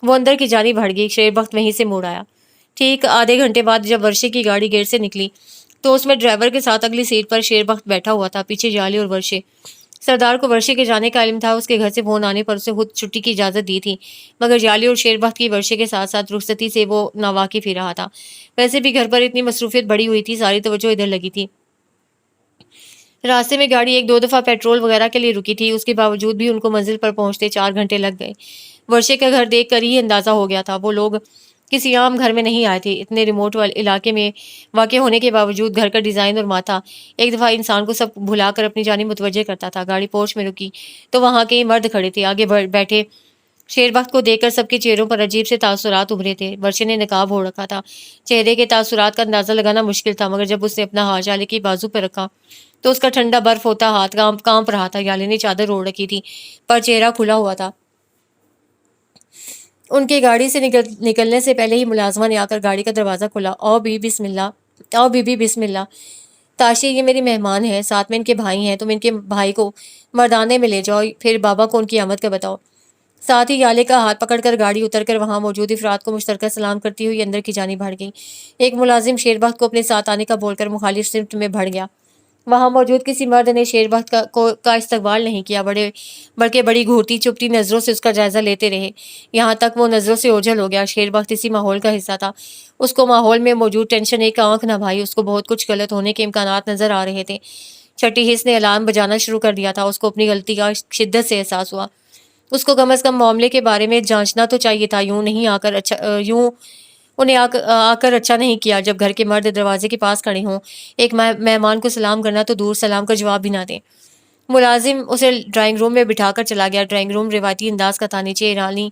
وہ اندر کی جانب بڑھ گئی، شیر وقت وہیں سے موڑ آیا۔ ٹھیک آدھے گھنٹے بعد جب ورشے کی گاڑی گیٹ سے نکلی تو اس میں ڈرائیور کے ساتھ اگلی سیٹ پر شیر بخت بیٹھا ہوا تھا، پیچھے جالی اور ورشے۔ سردار کو ورشے کے جانے کا علم تھا، اس کے گھر سے فون آنے پر اسے خود چھٹی کی اجازت دی تھی، مگر جالی اور شیر بخت کی ورشے کے ساتھ ساتھ رخصتی سے وہ ناواقف ہی رہا تھا۔ ویسے بھی گھر پر اتنی مصروفیت بڑھی ہوئی تھی، ساری توجہ ادھر لگی تھی۔ راستے میں گاڑی ایک دو دفعہ پیٹرول وغیرہ کے لیے رکی تھی، اس کے باوجود بھی ان کو منزل پر پہنچتے 4 گھنٹے لگ گئے۔ ورشے کا گھر دیکھ کر ہی اندازہ ہو گیا تھا وہ لوگ کسی عام گھر میں نہیں آئے تھے۔ اتنے ریموٹ علاقے میں واقع ہونے کے باوجود گھر کا ڈیزائن اور ماتھا ایک دفعہ انسان کو سب بھلا کر اپنی جانب متوجہ کرتا تھا۔ گاڑی پورچ میں رکی تو وہاں کئی مرد کھڑے تھے، آگے بیٹھے شیر بخت کو دیکھ کر سب کے چہروں پر عجیب سے تاثرات ابھرے تھے۔ ورشے نے نقاب اوڑھ رکھا تھا، چہرے کے تاثرات کا اندازہ لگانا مشکل تھا، مگر جب اس نے اپنا ہاتھ یالے کی بازو پر رکھا تو اس کا ٹھنڈا برف ہوتا ہاتھ کانپ رہا تھا۔ یالے نے چادر اوڑھ رکھی تھی پر چہرہ کھلا ہوا تھا۔ ان کے گاڑی سے نکلنے سے پہلے ہی ملازمہ نے آ کر گاڑی کا دروازہ کھولا۔ آؤ بی بسم اللہ، آؤ بی بسم اللہ۔ تاشی، یہ میری مہمان ہیں، ساتھ میں ان کے بھائی ہیں، تم ان کے بھائی کو مردانے میں لے جاؤ، پھر بابا کو ان کی آمد کا بتاؤ۔ ساتھ ہی یالے کا ہاتھ پکڑ کر گاڑی اتر کر وہاں موجود افراد کو مشترکہ سلام کرتی ہوئی اندر کی جانب بڑھ گئی۔ ایک ملازم شیر بخت کو اپنے ساتھ آنے کا بول کر مخالف سمت میں بڑھ گیا۔ وہاں موجود کسی مرد نے شیر بخت کا استقبال نہیں کیا، بلکہ بڑی گھورتی چپتی نظروں سے اس کا جائزہ لیتے رہے، یہاں تک وہ نظروں سے اوجھل ہو گیا۔ شیر بخت اسی ماحول کا حصہ تھا، اس کو ماحول میں موجود ٹینشن ایک آنکھ نہ بھائی، اس کو بہت کچھ غلط ہونے کے امکانات نظر آ رہے تھے۔ چھٹی حس نے الارم بجانا شروع کر دیا تھا، اس کو اپنی غلطی کا شدت سے احساس ہوا۔ اس کو کم از کم معاملے کے بارے میں جانچنا تو چاہیے تھا، یوں انہیں آ کر اچھا نہیں کیا جب گھر کے مرد دروازے کے پاس کھڑے ہوں، ایک مہمان کو سلام کرنا تو دور، سلام کا جواب بھی نہ دیں۔ ملازم اسے ڈرائنگ روم میں بٹھا کر چلا گیا۔ ڈرائنگ روم روایتی انداز کا تھا، نیچے ایرانی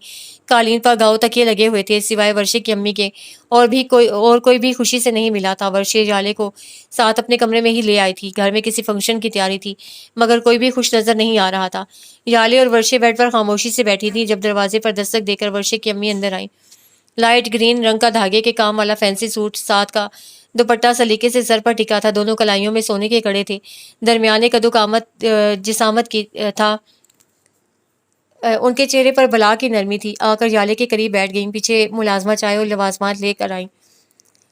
قالین پر گاؤ تکیے لگے ہوئے تھے، سوائے ورشے کی امی کے اور کوئی بھی خوشی سے نہیں ملا تھا۔ ورشے یالے کو ساتھ اپنے کمرے میں ہی لے آئی تھی، گھر میں کسی فنکشن کی تیاری تھی، مگر کوئی بھی خوش نظر نہیں آ رہا تھا۔ یالے اور ورشے بیڈ پر خاموشی سے بیٹھی تھی جب دروازے پر دستک دے کر ورشے کی امی اندر آئیں۔ لائٹ گرین رنگ کا دھاگے کے کام والا فینسی سوٹ، ساتھ کا دوپٹہ سلیقے سے سر پر ٹکا تھا، دونوں کلائیوں میں سونے کے کڑے تھے، درمیانے قد و جسامت کی تھا، ان کے چہرے پر بلا کی نرمی تھی۔ آ کر یالے کے قریب بیٹھ گئیں، پیچھے ملازمہ چائے اور لوازمات لے کر آئیں۔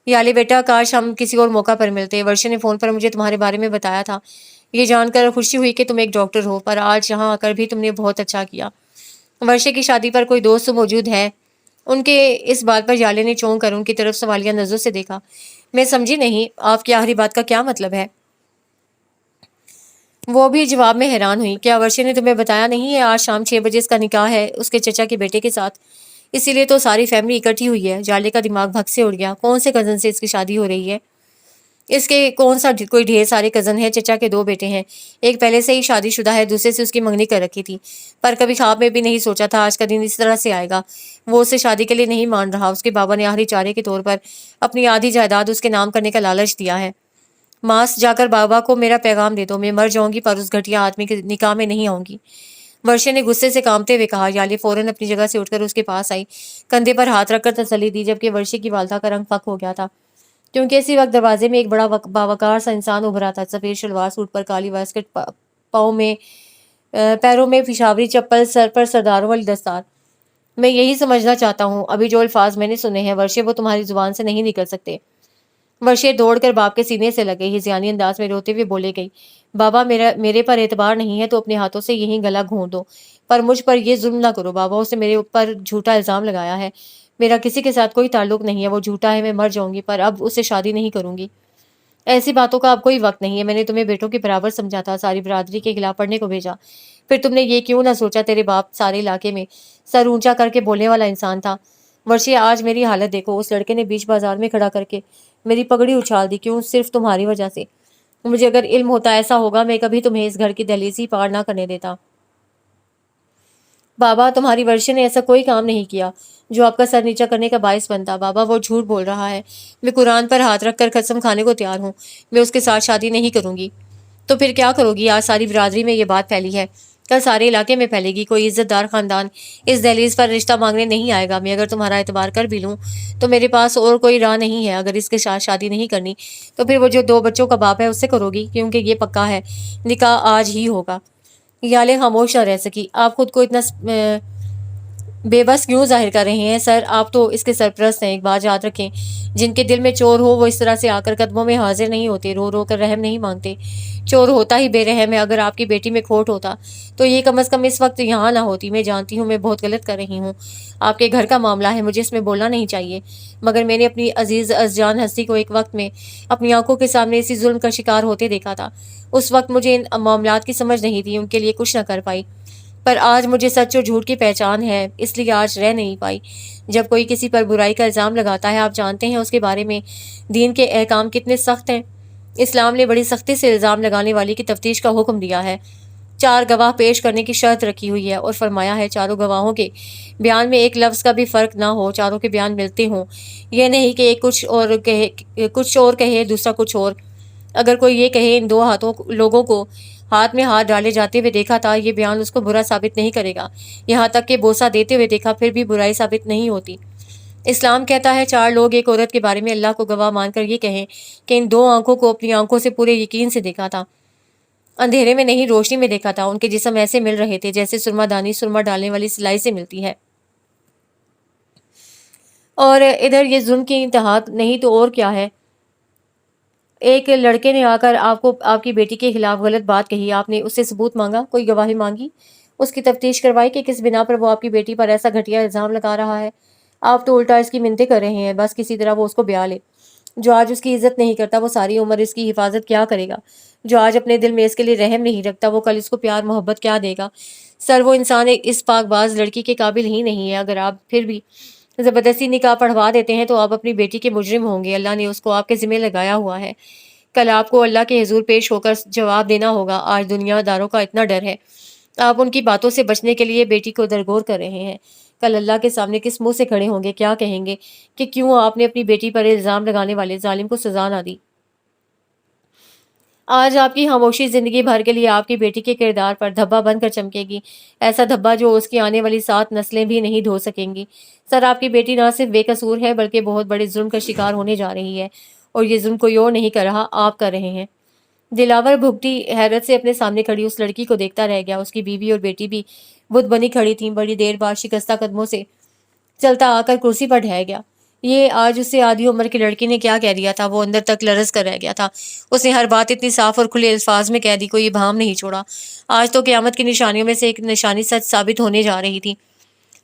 یالے بیٹا، کاش ہم کسی اور موقع پر ملتے، ورشے نے فون پر مجھے تمہارے بارے میں بتایا تھا، یہ جان کر خوشی ہوئی کہ تم ایک ڈاکٹر ہو، پر آج یہاں آ کر بھی تم نے بہت اچھا کیا۔ ورشے کی شادی پر کوئی دوست موجود ہے؟ ان کے اس بات پر یالے نے چونک کر ان کی طرف سوالیہ نظروں سے دیکھا۔ میں سمجھی نہیں، آپ کی آخری بات کا کیا مطلب ہے؟ وہ بھی جواب میں حیران ہوئی۔ کیا ورشے نے تمہیں بتایا نہیں ہے آج شام 6 بجے اس کا نکاح ہے اس کے چچا کے بیٹے کے ساتھ، اسی لیے تو ساری فیملی اکٹھی ہوئی ہے۔ یالے کا دماغ بھگ سے اڑ گیا۔ کون سے کزن سے اس کی شادی ہو رہی ہے؟ اس کے کون سا کوئی ڈھیر سارے کزن ہیں، چچا کے 2 بیٹے ہیں، ایک پہلے سے ہی شادی شدہ ہے، دوسرے سے اس کی منگنی کر رکھی تھی، پر کبھی خواب میں بھی نہیں سوچا تھا آج کا دن اس طرح سے آئے گا۔ وہ اسے شادی کے لیے نہیں مان رہا، اس کے بابا نے آخری چارے کے طور پر اپنی آدھی جائیداد اس کے نام کرنے کا لالچ دیا ہے۔ ماس، جا کر بابا کو میرا پیغام دے دو، میں مر جاؤں گی پر اس گھٹیا آدمی کے نکاح میں نہیں آؤں گی، ورشے نے غصے سے کانپتے ہوئے کہا۔ یالے فوراً اپنی جگہ سے اٹھ کر اس کے پاس آئی، کندھے پر ہاتھ رکھ کر تسلی دی، جبکہ ورشے کی والدہ کا رنگ فک ہو گیا تھا، کیونکہ اسی وقت دروازے میں ایک بڑا باوقار سا انسان ابھرا تھا، سفید شلوار سوٹ پر کالی واسکٹ، پیروں میں پشاوری چپل، سر پر سرداروں والی دستار۔ میں یہی سمجھنا چاہتا ہوں، ابھی جو الفاظ میں نے سنے ہیں ورشے، وہ تمہاری زبان سے نہیں نکل سکتے۔ ورشے دوڑ کر باپ کے سینے سے لگے، ہذیانی انداز میں روتے ہوئے بولے گئی، بابا میرے پر اعتبار نہیں ہے تو اپنے ہاتھوں سے یہیں گلا گھونٹ دو، پر مجھ پر یہ ظلم نہ کرو۔ بابا، اسے میرے اوپر جھوٹا الزام لگایا ہے، میرا کسی کے ساتھ کوئی تعلق نہیں ہے، وہ جھوٹا ہے، میں مر جاؤں گی پر اب اس سے شادی نہیں کروں گی۔ ایسی باتوں کا اب کوئی وقت نہیں ہے، میں نے تمہیں بیٹوں کے برابر سمجھا تھا، ساری برادری کے خلاف پڑھنے کو بھیجا، پھر تم نے یہ کیوں نہ سوچا تیرے باپ سارے علاقے میں سر اونچا کر کے بولنے والا انسان تھا۔ ورشے، آج میری حالت دیکھو، اس لڑکے نے بیچ بازار میں کھڑا کر کے میری پگڑی اچھال دی، کیوں؟ صرف تمہاری وجہ سے۔ مجھے اگر علم ہوتا ایسا ہوگا، میں کبھی تمہیں اس گھر کی دہلیز ہی پار نہ کرنے دیتا۔ بابا، تمہاری ورشے نے ایسا کوئی کام نہیں کیا جو آپ کا سر نیچا کرنے کا باعث بنتا۔ بابا، وہ جھوٹ بول رہا ہے، میں قرآن پر ہاتھ رکھ کر قسم کھانے کو تیار ہوں، میں اس کے ساتھ شادی نہیں کروں گی۔ تو پھر کیا کرو گی؟ آج ساری برادری میں یہ بات پھیلی ہے، کل سارے علاقے میں پھیلے گی، کوئی عزت دار خاندان اس دہلیز پر رشتہ مانگنے نہیں آئے گا۔ میں اگر تمہارا اعتبار کر بھی لوں تو میرے پاس اور کوئی راہ نہیں ہے، اگر اس کے ساتھ شادی نہیں کرنی تو پھر وہ جو 2 بچوں کا باپ ہے اس سے کرو گی، کیونکہ یہ پکا ہے، نکاح آج ہی ہوگا۔ یالے خاموش نہ رہ سکی۔ آپ خود کو اتنا بے بس کیوں ظاہر کر رہے ہیں سر؟ آپ تو اس کے سرپرست ہیں۔ ایک بات یاد رکھیں، جن کے دل میں چور ہو وہ اس طرح سے آ کر قدموں میں حاضر نہیں ہوتے، رو رو کر رحم نہیں مانگتے۔ چور ہوتا ہی بے رحم ہے۔ اگر آپ کی بیٹی میں کھوٹ ہوتا تو یہ کم از کم اس وقت یہاں نہ ہوتی۔ میں جانتی ہوں میں بہت غلط کر رہی ہوں، آپ کے گھر کا معاملہ ہے، مجھے اس میں بولنا نہیں چاہیے، مگر میں نے اپنی عزیز ازجان ہستی کو ایک وقت میں اپنی آنکھوں کے سامنے اسی ظلم کا شکار ہوتے دیکھا تھا۔ اس وقت مجھے ان معاملات کی سمجھ نہیں تھی، ان کے لیے کچھ نہ کر پائی، پر آج مجھے سچ اور جھوٹ کی پہچان ہے، اس لیے آج رہ نہیں پائی۔ جب کوئی کسی پر برائی کا الزام لگاتا ہے، آپ جانتے ہیں اس کے بارے میں دین کے احکام کتنے سخت ہیں۔ اسلام نے بڑی سختی سے الزام لگانے والے کی تفتیش کا حکم دیا ہے، 4 گواہ پیش کرنے کی شرط رکھی ہوئی ہے، اور فرمایا ہے چاروں گواہوں کے بیان میں ایک لفظ کا بھی فرق نہ ہو، چاروں کے بیان ملتے ہوں، یہ نہیں کہ ایک کچھ اور کہے دوسرا کچھ اور۔ اگر کوئی یہ کہے ان 2 لوگوں کو ہاتھ میں ہاتھ ڈالے جاتے ہوئے دیکھا تھا، یہ بیان اس کو برا ثابت نہیں کرے گا، یہاں تک کہ بوسہ دیتے ہوئے دیکھا پھر بھی برائی ثابت نہیں ہوتی۔ اسلام کہتا ہے 4 لوگ ایک عورت کے بارے میں اللہ کو گواہ مان کر یہ کہیں کہ ان 2 آنکھوں کو اپنی آنکھوں سے پورے یقین سے دیکھا تھا، اندھیرے میں نہیں روشنی میں دیکھا تھا، ان کے جسم ایسے مل رہے تھے جیسے سرما دانی سرما ڈالنے والی سلائی سے ملتی ہے۔ اور ادھر یہ ظلم کی انتہا نہیں تو اور کیا ہے؟ ایک لڑکے نے آ کر آپ کی بیٹی کے خلاف غلط بات کہی، آپ نے اس سے ثبوت مانگا، کوئی گواہی مانگی، اس کی تفتیش کروائی کہ کس بنا پر وہ آپ کی بیٹی پر ایسا گھٹیا الزام لگا رہا ہے؟ آپ تو الٹا اس کی منتیں کر رہے ہیں، بس کسی طرح وہ اس کو بیاہ لے۔ جو آج اس کی عزت نہیں کرتا وہ ساری عمر اس کی حفاظت کیا کرے گا؟ جو آج اپنے دل میں اس کے لیے رحم نہیں رکھتا وہ کل اس کو پیار محبت کیا دے گا؟ سر وہ انسان اس پاک باز لڑکی کے قابل ہی نہیں ہے۔ اگر آپ پھر بھی زبردستی نکاح پڑھوا دیتے ہیں تو آپ اپنی بیٹی کے مجرم ہوں گے، اللہ نے اس کو آپ کے ذمہ لگایا ہوا ہے، کل آپ کو اللہ کے حضور پیش ہو کر جواب دینا ہوگا۔ آج دنیا داروں کا اتنا ڈر ہے، آپ ان کی باتوں سے بچنے کے لیے بیٹی کو درگور کر رہے ہیں، کل اللہ کے سامنے کس منہ سے کھڑے ہوں گے، کیا کہیں گے کہ کیوں آپ نے اپنی بیٹی پر الزام لگانے والے ظالم کو سزا نہ دی؟ آج آپ کی خاموشی زندگی بھر کے لیے آپ کی بیٹی کے کردار پر دھبا بن کر چمکے گی، ایسا دھبا جو اس کی آنے والی 7 نسلیں بھی نہیں دھو سکیں گی۔ سر آپ کی بیٹی نہ صرف بے قصور ہے بلکہ بہت بڑے ظلم کا شکار ہونے جا رہی ہے، اور یہ ظلم کوئی اور نہیں کر رہا، آپ کر رہے ہیں۔ دلاور بھگتی حیرت سے اپنے سامنے کھڑی اس لڑکی کو دیکھتا رہ گیا، اس کی بیوی اور بیٹی بھی بت بنی کھڑی تھیں۔ بڑی دیر بعد شکستہ قدموں سے چلتا آ کر کرسی پر ڈھہ گیا۔ یہ آج اس سے آدھی عمر کی لڑکی نے کیا کہہ دیا تھا؟ وہ اندر تک لرز کر رہ گیا تھا، اس نے ہر بات اتنی صاف اور کھلے الفاظ میں کہہ دی، کوئی ابہام نہیں چھوڑا۔ آج تو قیامت کی نشانیوں میں سے ایک نشانی سچ ثابت ہونے جا رہی تھی۔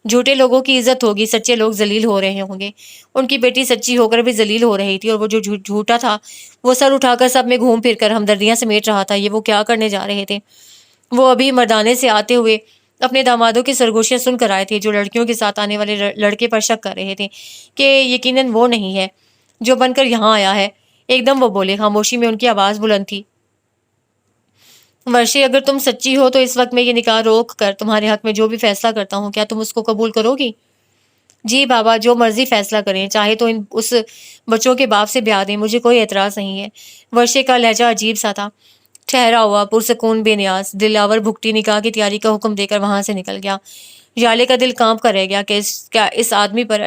جھوٹے لوگوں کی عزت ہوگی، سچے لوگ ذلیل ہو رہے ہوں گے۔ ان کی بیٹی سچی ہو کر بھی ذلیل ہو رہی تھی، اور وہ جو جھوٹا تھا وہ سر اٹھا کر سب میں گھوم پھر کر ہمدردیاں سمیٹ رہا تھا۔ یہ وہ کیا کرنے جا رہے تھے؟ وہ ابھی مردانے سے آتے ہوئے اپنے دامادوں کی سرگوشیاں سن کر آئے تھے، جو لڑکیوں کے ساتھ آنے والے لڑکے پر شک کر رہے تھے کہ یقیناً وہ نہیں ہے جو بن کر یہاں آیا ہے۔ ایک دم وہ بولے، خاموشی میں ان کی آواز بلند تھی، ورشے اگر تم سچی ہو تو اس وقت میں یہ نکاح روک کر تمہارے حق میں جو بھی فیصلہ کرتا ہوں، کیا تم اس کو قبول کرو گی؟ جی بابا، جو مرضی فیصلہ کریں، چاہے تو اس بچوں کے باپ سے بیاہ دیں، مجھے کوئی اعتراض نہیں ہے۔ ورشے کا لہجہ عجیب سا تھا، ٹھہرا ہوا، پرسکون، بے نیاز۔ دلاور بھگتی نکاح کی تیاری کا حکم دے کر وہاں سے نکل گیا۔ یالے کا دل کانپ کر رہ گیا کہ کیا اس آدمی پر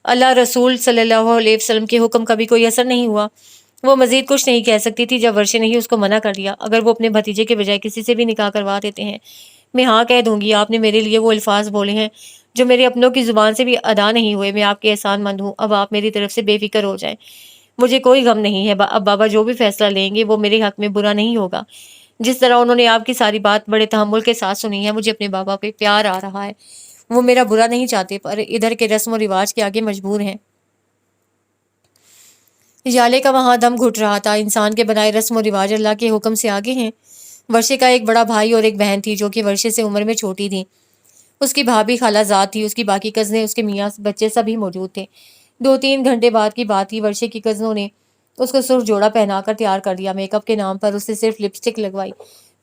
اللہ رسول صلی اللہ علیہ وسلم کے حکم کا بھی کوئی اثر نہیں ہوا؟ وہ مزید کچھ نہیں کہہ سکتی تھی جب ورشے نے ہی اس کو منع کر دیا۔ اگر وہ اپنے بھتیجے کے بجائے کسی سے بھی نکاح کروا دیتے ہیں، میں ہاں کہہ دوں گی۔ آپ نے میرے لیے وہ الفاظ بولے ہیں جو میرے اپنوں کی زبان سے بھی ادا نہیں ہوئے، میں آپ کے احسان مند ہوں، اب آپ میری طرف سے بے فکر ہو جائیں، مجھے کوئی غم نہیں ہے۔ اب بابا جو بھی فیصلہ لیں گے وہ میرے حق میں برا نہیں ہوگا۔ جس طرح انہوں نے آپ کی ساری بات بڑے تحمل کے ساتھ سنی ہے، مجھے اپنے بابا پہ پیار آ رہا ہے، وہ میرا برا نہیں چاہتے، پر ادھر کے رسم و رواج کے آگے مجبور ہیں۔ یالے کا وہاں دم گھٹ رہا تھا، انسان کے بنائے رسم و رواج اللہ کے حکم سے آگے ہیں۔ ورشے کا ایک بڑا بھائی اور ایک بہن تھی جو کہ ورشے سے عمر میں چھوٹی تھی، اس کی بھابھی خالہ زاد تھی، اس کی باقی کزنیں، اس کے میاں بچے سبھی موجود تھے۔ 2-3 گھنٹے بعد کی بات تھی، ورشے کی کزنوں نے اس کو سرخ جوڑا پہنا کر تیار کر دیا، میک اپ کے نام پر اسے صرف لپسٹک لگوائی،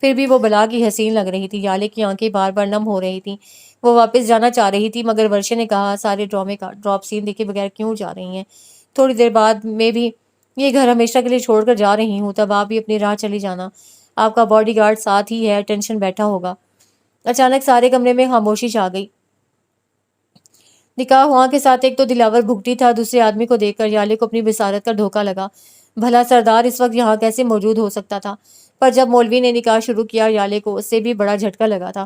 پھر بھی وہ بلا کی حسین لگ رہی تھی۔ یالے کی آنکھیں بار بار نم ہو رہی تھیں، وہ واپس جانا چاہ رہی تھی، مگر ورشے نے کہا، سارے ڈرامے کا ڈراپ سین دیکھے بغیر کیوں جا رہی ہیں؟ تھوڑی دیر بعد میں بھی یہ گھر ہمیشہ کے لیے چھوڑ کر جا رہی ہوں، تب آپ بھی اپنی راہ چلی جانا، آپ کا باڈی گارڈ ساتھ ہی ہے، ٹینشن بیٹھا ہوگا۔ اچانک سارے کمرے میں خاموشی چھا گئی۔ نکاح ہوا کے ساتھ ایک تو دلاور بھگتی تھا، دوسرے آدمی کو دیکھ کر یالے کو اپنی بصارت کا دھوکا لگا، بھلا سردار اس وقت یہاں کیسے موجود ہو سکتا تھا؟ پر جب مولوی نے نکاح شروع کیا، یالے کو اس سے بھی بڑا جھٹکا لگا تھا۔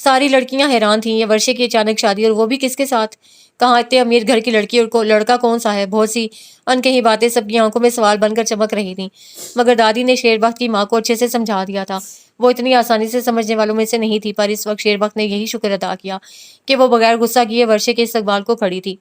ساری لڑکیاں حیران تھیں، یہ ورشے کی اچانک شادی، اور وہ بھی کس کے ساتھ؟ کہاں اتنے امیر گھر کی لڑکی اور لڑکا کون سا ہے؟ بہت سی انکہی باتیں سب کی آنکھوں میں سوال بن کر چمک رہی تھیں، مگر دادی نے شیر بخت کی ماں کو اچھے سے سمجھا دیا تھا۔ وہ اتنی آسانی سے سمجھنے والوں میں سے نہیں تھی، پر اس وقت شیر بخت نے یہی شکر ادا کیا کہ وہ بغیر غصہ کیے ورشے کے استقبال کو کھڑی تھی۔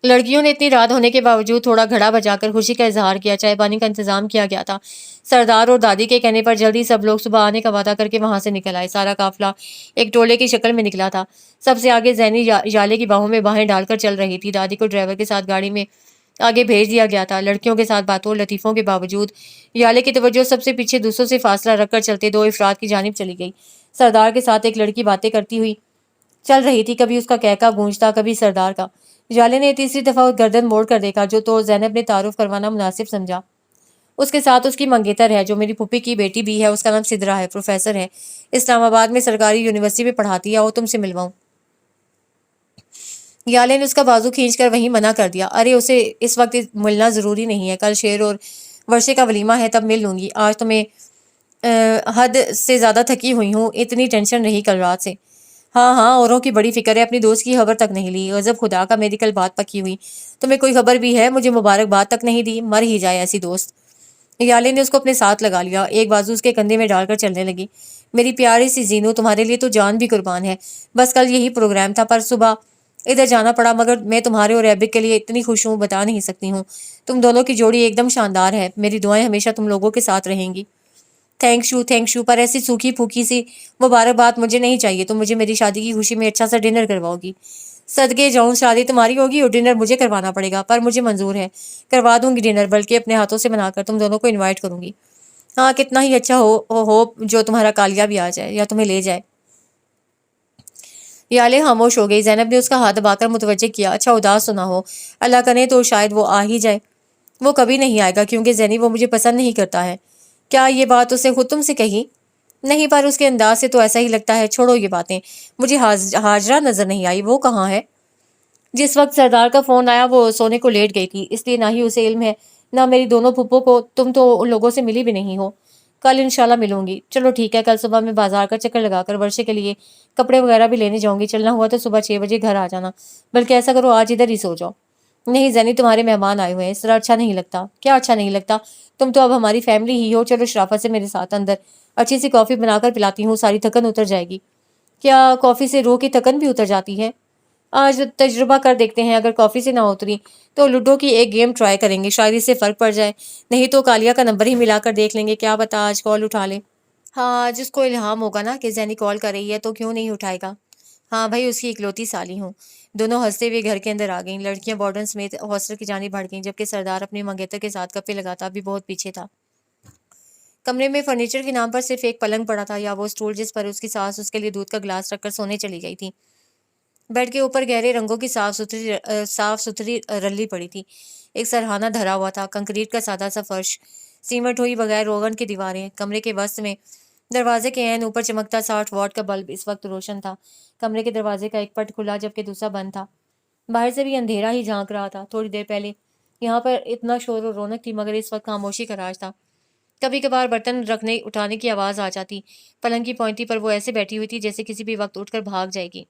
لڑکیوں نے اتنی رات ہونے کے باوجود تھوڑا گھڑا بجا کر خوشی کا اظہار کیا۔ چائے پانی کا انتظام کیا گیا تھا۔ سردار اور دادی کے کہنے پر جلدی سب لوگ صبح آنے کا وعدہ کر کے وہاں سے نکل آئے۔ سارا قافلہ ایک ٹولے کی شکل میں نکلا تھا۔ سب سے آگے زینی یالے کی باہوں میں باہیں ڈال کر چل رہی تھی۔ دادی کو ڈرائیور کے ساتھ گاڑی میں آگے بھیج دیا گیا تھا۔ لڑکیوں کے ساتھ باتوں لطیفوں کے باوجود یالے کی توجہ سب سے پیچھے دوسروں سے فاصلہ رکھ کر چلتے دو افراد کی جانب چلی گئی۔ سردار کے ساتھ ایک لڑکی باتیں کرتی ہوئی چل رہی تھی، کبھی اس کا کہکا گونجتا، کبھی سردار کا۔ یالے نے تیسری دفعہ گردن موڑ کر دیکھا، جو تو زینب نے تعارف کروانا مناسب سمجھا۔ اس کے ساتھ اس کی منگیتر ہے، جو میری پھوپھی کی بیٹی بھی ہے، اس کا نام سدرا ہے، پروفیسر ہے، اسلام آباد میں سرکاری یونیورسٹی میں پڑھاتی ہے، اور تم سے ملواؤں۔ یالے نے اس کا بازو کھینچ کر وہیں منع کر دیا۔ ارے اسے اس وقت ملنا ضروری نہیں ہے، کل شیر اور ورشے کا ولیمہ ہے، تب مل لوں گی۔ آج تو میں حد سے زیادہ تھکی ہوئی ہوں، اتنی ٹینشن رہی کل رات سے۔ ہاں ہاں، اوروں کی بڑی فکر ہے، اپنی دوست کی خبر تک نہیں لی۔ غضب خدا کا، میری کل بات پکی ہوئی، تمہیں کوئی خبر بھی ہے؟ مجھے مبارکباد تک نہیں دی، مر ہی جائے ایسی دوست۔ یالے نے اس کو اپنے ساتھ لگا لیا، ایک بازو اس کے کندھے میں ڈال کر چلنے لگی۔ میری پیاری سی زینو، تمہارے لیے تو جان بھی قربان ہے۔ بس کل یہی پروگرام تھا، پر صبح ادھر جانا پڑا، مگر میں تمہارے اور ایبک کے لیے اتنی خوش ہوں، بتا نہیں سکتی ہوں۔ تم دونوں کی جوڑی ایک دم شاندار ہے، میری دعائیں ہمیشہ تم لوگوں کے ساتھ رہیں گی۔ تھینک یو، پر ایسی سوکھی پھوکی سی مبارکباد مجھے نہیں چاہیے۔ تم مجھے میری شادی کی خوشی میں اچھا سا ڈنر کرواؤ گی۔ صدقے جاؤں، شادی تمہاری ہوگی اور ڈنر مجھے کروانا پڑے گا، پر مجھے منظور ہے، کروا دوں گی ڈنر، بلکہ اپنے ہاتھوں سے بنا کر تم دونوں کو انوائٹ کروں گی۔ ہاں، کتنا ہی اچھا ہو جو تمہارا کالیہ بھی آ جائے یا تمہیں لے جائے۔ یالے خاموش ہو گئی۔ زینب نے اس کا ہاتھ دبا کر متوجہ کیا۔ اچھا اداس تو نہ ہو، اللہ کرے تو شاید وہ آ ہی جائے۔ وہ کبھی نہیں آئے گا، کیونکہ زینی وہ مجھے پسند نہیں کرتا ہے۔ کیا یہ بات اسے خود تم سے کہی؟ نہیں، پر اس کے انداز سے تو ایسا ہی لگتا ہے۔ چھوڑو یہ باتیں، مجھے ہاجرہ نظر نہیں آئی، وہ کہاں ہے؟ جس وقت سردار کا فون آیا وہ سونے کو لیٹ گئی تھی، اس لیے نہ ہی اسے علم ہے نہ میری دونوں پھپھوں کو۔ تم تو ان لوگوں سے ملی بھی نہیں ہو۔ کل انشاءاللہ ملوں گی۔ چلو ٹھیک ہے، کل صبح میں بازار کا چکر لگا کر ورشے کے لیے کپڑے وغیرہ بھی لینے جاؤں گی۔ چلنا ہوا تو صبح 6 بجے گھر آ جانا، بلکہ ایسا کرو آج ادھر ہی سو جاؤ۔ نہیں زینی، تمہارے مہمان آئے ہوئے ہیں، اس طرح اچھا نہیں لگتا۔ کیا اچھا نہیں لگتا؟ تم تو اب ہماری فیملی ہی ہو۔ چلو شرافت سے میرے ساتھ اندر، اچھی سی کافی بنا کر پلاتی ہوں، ساری تھکن اتر جائے گی۔ کیا کافی سے روح کی تھکن بھی اتر جاتی ہے؟ آج تجربہ کر دیکھتے ہیں، اگر کافی سے نہ اتری تو لوڈو کی ایک گیم ٹرائی کریں گے، شاید اس سے فرق پڑ جائے۔ نہیں تو کالیہ کا نمبر ہی ملا کر دیکھ لیں گے، کیا پتا آج کال اٹھا لے۔ ہاں، جس کو الہام ہوگا نا کہ زینی کال کر رہی ہے تو کیوں نہیں اٹھائے گا۔ ہاں بھائی، اس کی اکلوتی سالی ہوں۔ دونوں ہنستے ہوئے گھر کے اندر آ گئیں۔ لڑکیاں بارڈن سمیت ہاسٹل کی جانب بڑھ گئیں، جبکہ سردار اپنی منگیتر کے ساتھ گپے لگاتا بھی بہت پیچھے تھا۔ کمرے میں فرنیچر کے نام پر صرف ایک پلنگ پڑا تھا، یا وہ اسٹول جس پر اس کی ساس اس کے لیے دودھ کا گلاس رکھ کر سونے چلی گئی تھی۔ بیڈ کے اوپر گہرے رنگوں کی صاف ستھری رلی پڑی تھی۔ ایک سرہانہ دھرا ہوا تھا، کنکریٹ کا سادہ سا فرش، سیمنٹ ہوئی بغیر روغن کی دیواریں۔ کمرے کے وسط میں دروازے کے عین اوپر چمکتا 60 واٹ کا بلب اس وقت روشن تھا۔ کمرے کے دروازے کا ایک پٹ کھلا جبکہ دوسرا بند تھا۔ باہر سے بھی اندھیرا ہی جھانک رہا تھا۔ تھوڑی دیر پہلے یہاں پر اتنا شور و رونق تھی، مگر اس وقت خاموشی کا راج تھا۔ کبھی کبھار برتن رکھنے اٹھانے کی آواز آ جاتی۔ پلنگ کی پوینتی پر وہ ایسے بیٹھی ہوئی تھی جیسے کسی بھی وقت اٹھ کر بھاگ جائے گی۔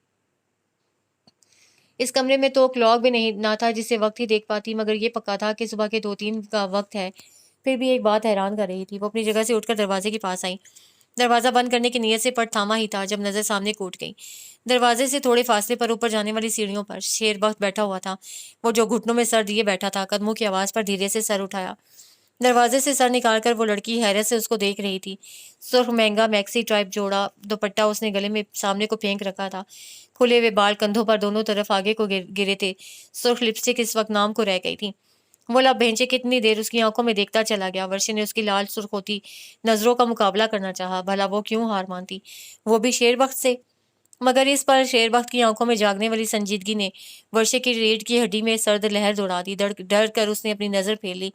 اس کمرے میں تو کلاک بھی نہ تھا جسے وقت ہی دیکھ پاتی، مگر یہ پکا تھا کہ صبح کے 2-3 کا وقت ہے۔ پھر بھی ایک بات حیران کر رہی تھی۔ وہ اپنی جگہ سے اٹھ کر دروازے کے پاس آئی۔ دروازہ بند کرنے کی نیت سے پٹ تھاما ہی تھا جب نظر سامنے کوٹ گئی۔ دروازے سے تھوڑے فاصلے پر اوپر جانے والی سیڑھیوں پر شیر بخت بیٹھا ہوا تھا، وہ جو گھٹنوں میں سر دیے بیٹھا تھا۔ قدموں کی آواز پر دھیرے سے سر اٹھایا۔ دروازے سے سر نکال کر وہ لڑکی حیرت سے اس کو دیکھ رہی تھی۔ سرخ مہنگا میکسی ٹائپ جوڑا دوپٹہ اس نے گلے میں سامنے کو پھینک رکھا تھا۔ کھلے ہوئے بال کندھوں پر دونوں طرف آگے کو گرے تھے۔ سرخ لپسٹک اس وقت نام کو رہ گئی تھی۔ وہ لب بھینچے کتنی دیر اس کی آنکھوں میں دیکھتا چلا گیا۔ ورشے نے اس کی لال سرخ ہوتی نظروں کا مقابلہ کرنا چاہا، بھلا وہ کیوں ہار مانتی، وہ بھی شیر بخت سے؟ مگر اس پر شیر بخت کی آنکھوں میں جاگنے والی سنجیدگی نے ورشے کی ریڑھ کی ہڈی میں سرد لہر دوڑا دی۔ ڈر کر اس نے اپنی نظر پھیر لی،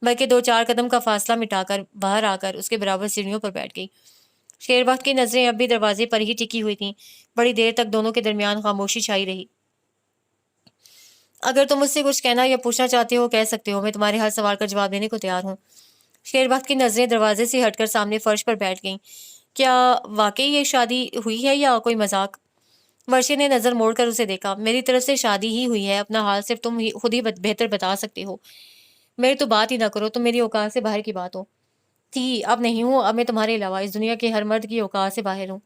بلکہ 2-4 قدم کا فاصلہ مٹا کر باہر آ کر اس کے برابر سیڑھیوں پر بیٹھ گئی۔ شیر بخت کی نظریں اب بھی دروازے پر ہی ٹکی ہوئی تھیں۔ بڑی دیر تک دونوں کے درمیان خاموشی چھائی رہی۔ اگر تم مجھ سے کچھ کہنا یا پوچھنا چاہتے ہو کہہ سکتے ہو، میں تمہارے ہر سوال کا جواب دینے کو تیار ہوں۔ شیر بخت کی نظریں دروازے سے ہٹ کر سامنے فرش پر بیٹھ گئیں۔ کیا واقعی یہ شادی ہوئی ہے یا کوئی مذاق؟ ورشے نے نظر موڑ کر اسے دیکھا. میری طرف سے شادی ہی ہوئی ہے. اپنا حال صرف تم خود ہی بہتر بتا سکتے ہو. میری تو بات ہی نہ کرو. تم میری اوقات سے باہر کی بات ہو. تھی اب نہیں ہوں. اب میں تمہارے علاوہ اس دنیا کے ہر مرد کی اوقات سے باہر ہوں.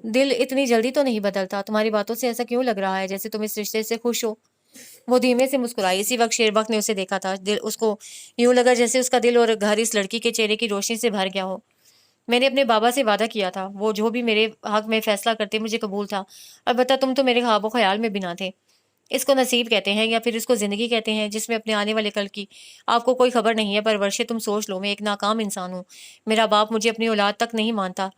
دل اتنی جلدی تو نہیں بدلتا. تمہاری باتوں سے ایسا کیوں لگ رہا ہے جیسے تم اس رشتے سے خوش ہو؟ وہ دھیمے سے مسکرائی. اسی وقت شیربخت نے اسے دیکھا تھا. دل اس کو یوں لگا جیسے اس کا دل اور گھر اس لڑکی کے چہرے کی روشنی سے بھر گیا ہو. میں نے اپنے بابا سے وعدہ کیا تھا. وہ جو بھی میرے حق میں فیصلہ کرتے مجھے قبول تھا. البتہ تم تو میرے خواب و خیال میں بھی نہ تھے. اس کو نصیب کہتے ہیں یا پھر اس کو زندگی کہتے ہیں جس میں اپنے آنے والے کل کی آپ کو کوئی خبر نہیں ہے. پر ورشے تم سوچ لو, میں ایک ناکام انسان ہوں. میرا باپ مجھے اپنی اولاد تک نہیں مانتا.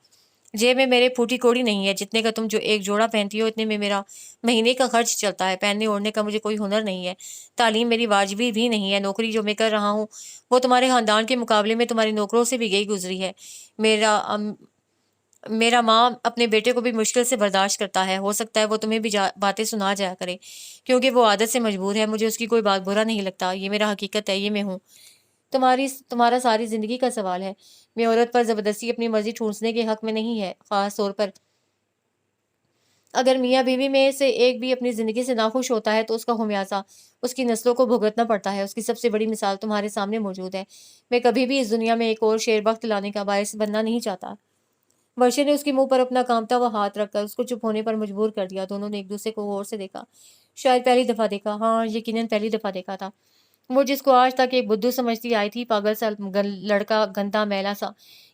جیب میں میرے پھوٹی کوڑی نہیں ہے. جتنے کا تم جو ایک جوڑا پہنتی ہو اتنے میں میرا مہینے کا خرچ چلتا ہے. پہننے اوڑھنے کا مجھے کوئی ہنر نہیں ہے. تعلیم میری واجبی بھی نہیں ہے. نوکری جو میں کر رہا ہوں وہ تمہارے خاندان کے مقابلے میں تمہاری نوکروں سے بھی گئی گزری ہے. میرا ماں اپنے بیٹے کو بھی مشکل سے برداشت کرتا ہے. ہو سکتا ہے وہ تمہیں بھی باتیں سنا جایا کرے کیونکہ وہ عادت سے مجبور ہے. مجھے اس کی کوئی بات برا نہیں لگتا. یہ میرا حقیقت ہے. یہ میں ہوں. تمہارا ساری زندگی کا سوال ہے. میں عورت پر زبردستی اپنی مرضی ٹھونسنے کے حق میں نہیں ہے. خاص طور پر اگر میاں بیوی میں سے ایک بھی اپنی زندگی سے ناخوش ہوتا ہے تو اس کا خمیازہ اس کی نسلوں کو بھگتنا پڑتا ہے. اس کی سب سے بڑی مثال تمہارے سامنے موجود ہے. میں کبھی بھی اس دنیا میں ایک اور شیربخت لانے کا باعث بننا نہیں چاہتا. ورشے نے اس کے منہ پر اپنا کانپتا ہوا ہاتھ رکھ کر اس کو چپ ہونے پر مجبور کر دیا. دونوں نے ایک دوسرے کو غور سے دیکھا. شاید پہلی دفعہ دیکھا. ہاں, یقیناً پہلی دفعہ دیکھا تھا. وہ جس کو آج تک ایک بدھو سمجھتی آئی تھی, پاگل سا لڑکا, گندا میلا سا,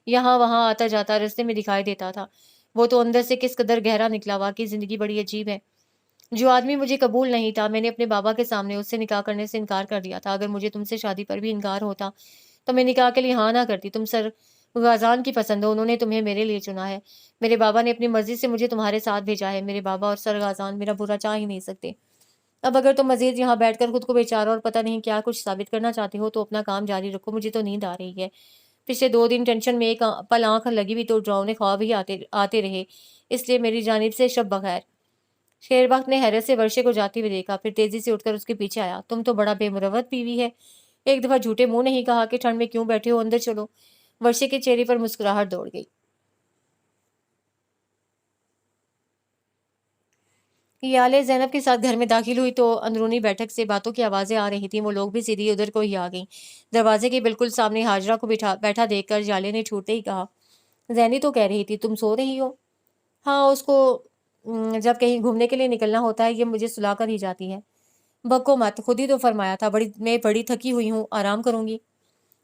یہاں وہاں آتا جاتا رستے میں دکھائی دیتا تھا. وہ تو اندر سے کس قدر گہرا نکلا. واقعی زندگی بڑی عجیب ہے. جو آدمی مجھے قبول نہیں تھا, میں نے اپنے بابا کے سامنے اس سے نکاح کرنے سے انکار کر دیا تھا. اگر مجھے تم سے شادی پر بھی انکار ہوتا تو میں نکاح کے لیے ہاں نہ کرتی. تم سر غازان کی پسند ہو. انہوں نے تمہیں میرے لیے چنا ہے. میرے بابا نے اپنی مرضی سے مجھے تمہارے ساتھ بھیجا ہے. میرے بابا اور سر غازان میرا برا چاہ ہی نہیں سکتے. اب اگر تم مزید یہاں بیٹھ کر خود کو بیچارہ اور پتہ نہیں کیا کچھ ثابت کرنا چاہتے ہو تو اپنا کام جاری رکھو. مجھے تو نیند آ رہی ہے. پچھلے 2 دن ٹینشن میں ایک پل آنکھ لگی ہوئی تو ڈراؤنے خواب ہی آتے رہے. اس لیے میری جانب سے شب بخیر. شیربخت نے حیرت سے ورشے کو جاتے ہوئے دیکھا. پھر تیزی سے اٹھ کر اس کے پیچھے آیا. تم تو بڑا بے مروت بیوی ہے. ایک دفعہ جھوٹے منہ نہیں کہا کہ ٹھنڈ میں کیوں بیٹھے ہو, اندر چلو. ورشے کے چہرے پر مسکراہٹ دوڑ گئی. یالے زینب کے ساتھ گھر میں داخل ہوئی تو اندرونی بیٹھک سے باتوں کی آوازیں آ رہی تھیں. وہ لوگ بھی سیدھی ادھر کو ہی آ گئیں. دروازے کے بالکل سامنے حاجرہ کو بیٹھا دیکھ کر یالے نے چھوٹتے ہی کہا, زینی تو کہہ رہی تھی تم سو رہی ہو. ہاں, اس کو جب کہیں گھومنے کے لیے نکلنا ہوتا ہے یہ مجھے سلا کر ہی جاتی ہے. بکو مت, خود ہی تو فرمایا تھا میں بڑی تھکی ہوئی ہوں, آرام کروں گی.